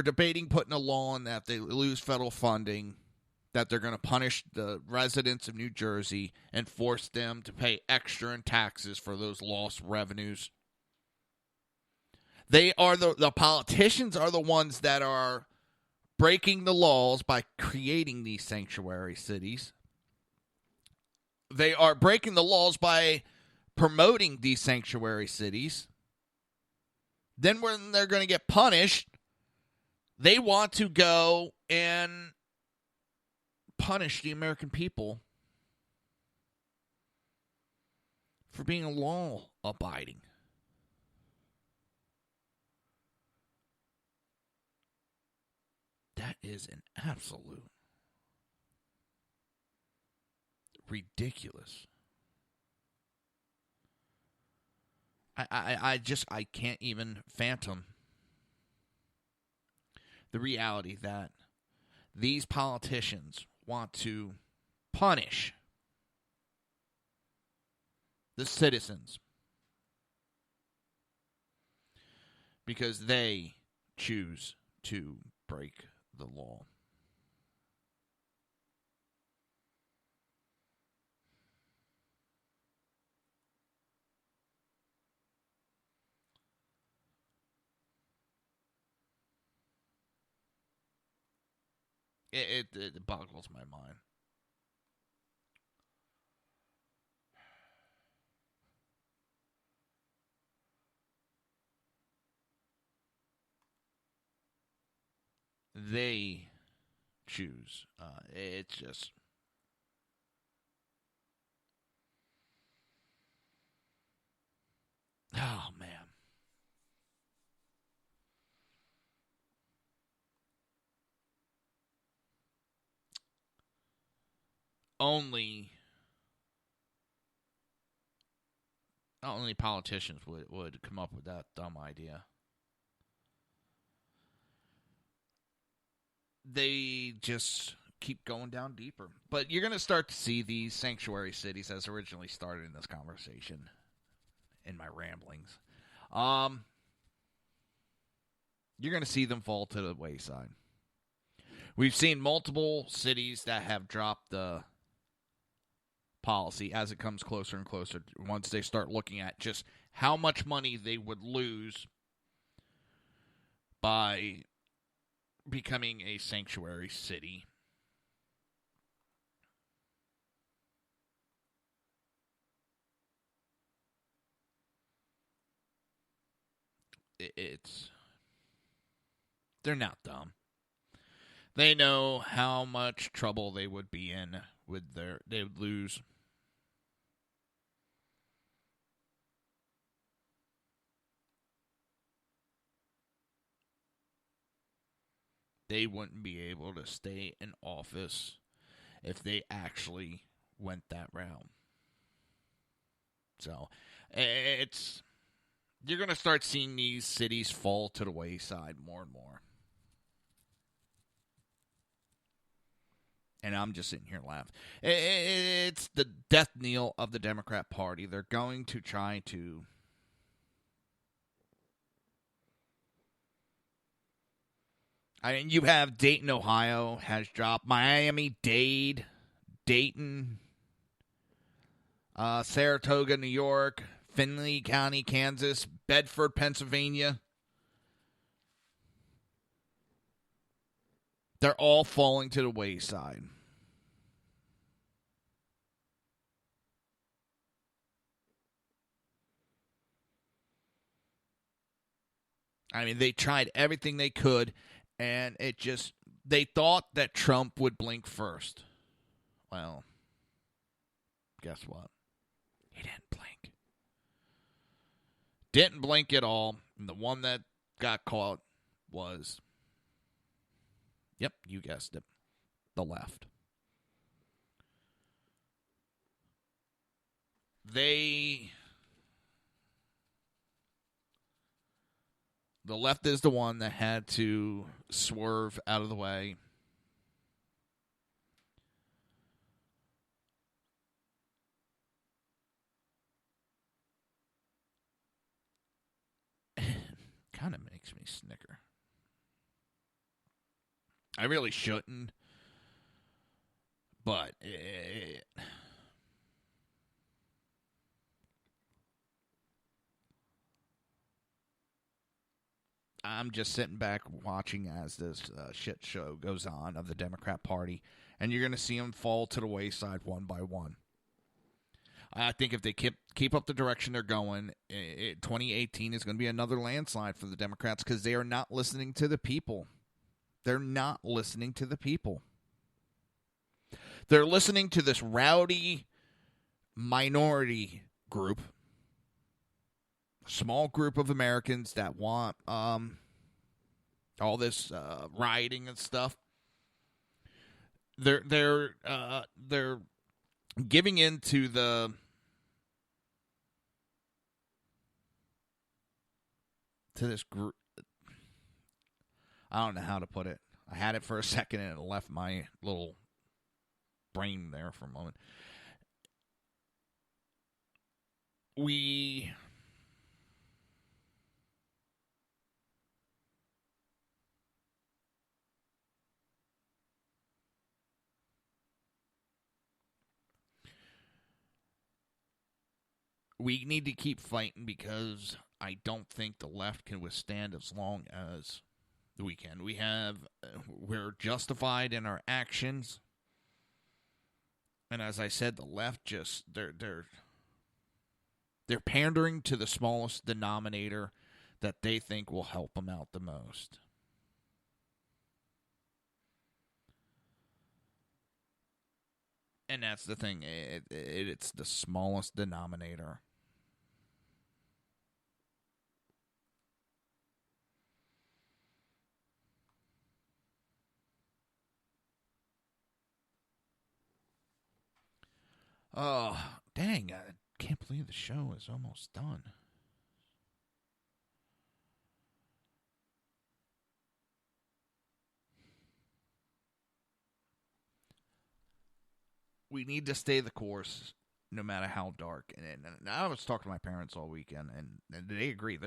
debating putting a law in that they lose federal funding, that they're going to punish the residents of New Jersey and force them to pay extra in taxes for those lost revenues. They are the politicians are the ones that are breaking the laws by creating these sanctuary cities. They are breaking the laws by promoting these sanctuary cities. Then when they're going to get punished, they want to go and punish the American people for being law-abiding. That is an absolute ridiculous. I can't even fathom the reality that these politicians want to punish the citizens because they choose to break the law. It boggles my mind. They choose. It's just... only politicians would come up with that dumb idea. They just keep going down deeper. But you're going to start to see these sanctuary cities, as originally started in this conversation, in my ramblings. You're going to see them fall to the wayside. We've seen multiple cities that have dropped the policy as it comes closer and closer, once they start looking at just how much money they would lose by becoming a sanctuary city. They're not dumb. They know how much trouble they would be in with they would lose. They wouldn't be able to stay in office if they actually went that route. So, you're going to start seeing these cities fall to the wayside more and more. And I'm just sitting here laughing. It's the death knell of the Democrat Party. They're going to try to you have Dayton, Ohio has dropped. Miami-Dade, Dayton, Saratoga, New York, Findlay County, Kansas, Bedford, Pennsylvania. They're all falling to the wayside. I mean, they tried everything they could, and they thought that Trump would blink first. Well, guess what? He didn't blink. Didn't blink at all. And the one that got caught was, yep, you guessed it, the left. The left is the one that had to swerve out of the way. Kind of makes me snicker. I really shouldn't, but I'm just sitting back watching as this shit show goes on of the Democrat Party, and you're going to see them fall to the wayside one by one. I think if they keep up the direction they're going, 2018 is going to be another landslide for the Democrats because they are not listening to the people. They're not listening to the people. They're listening to this rowdy minority group, small group of Americans that want all this rioting and stuff. They're giving in to this group. I don't know how to put it. I had it for a second and it left my little brain there for a moment. We need to keep fighting because I don't think the left can withstand as long as we can. We're justified in our actions. And as I said, the left just they're pandering to the smallest denominator that they think will help them out the most. And that's the thing. It's the smallest denominator. Oh, dang. I can't believe the show is almost done. We need to stay the course no matter how dark. And I was talking to my parents all weekend, and they agree.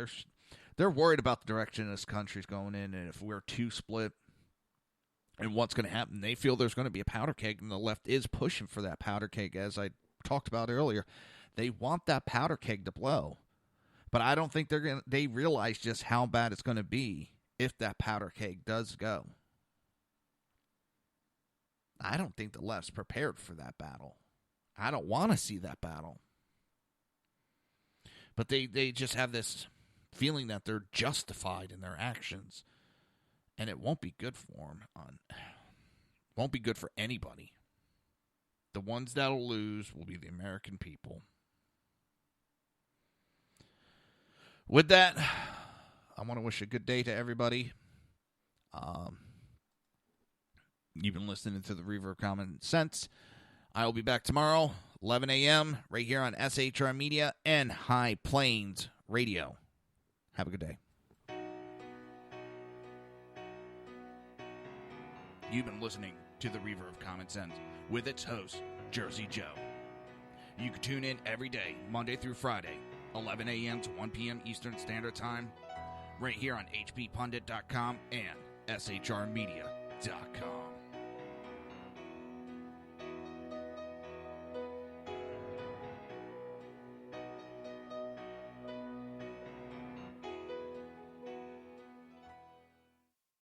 They're worried about the direction this country's going in, and if we're too split and what's going to happen. They feel there's going to be a powder keg, and the left is pushing for that powder keg, as I talked about earlier. They want that powder keg to blow. But I don't think they realize just how bad it's going to be if that powder keg does go. I don't think the left's prepared for that battle. I don't want to see that battle. But they just have this feeling that they're justified in their actions. And it won't be good for them. Won't be good for anybody. The ones that'll lose will be the American people. With that, I want to wish a good day to everybody. You've been listening to the Reaver of Common Sense. I will be back tomorrow, 11 a.m., right here on SHR Media and High Plains Radio. Have a good day. You've been listening to the Reaver of Common Sense with its host, Jersey Joe. You can tune in every day, Monday through Friday, 11 a.m. to 1 p.m. Eastern Standard Time, right here on hppundit.com and shrmedia.com.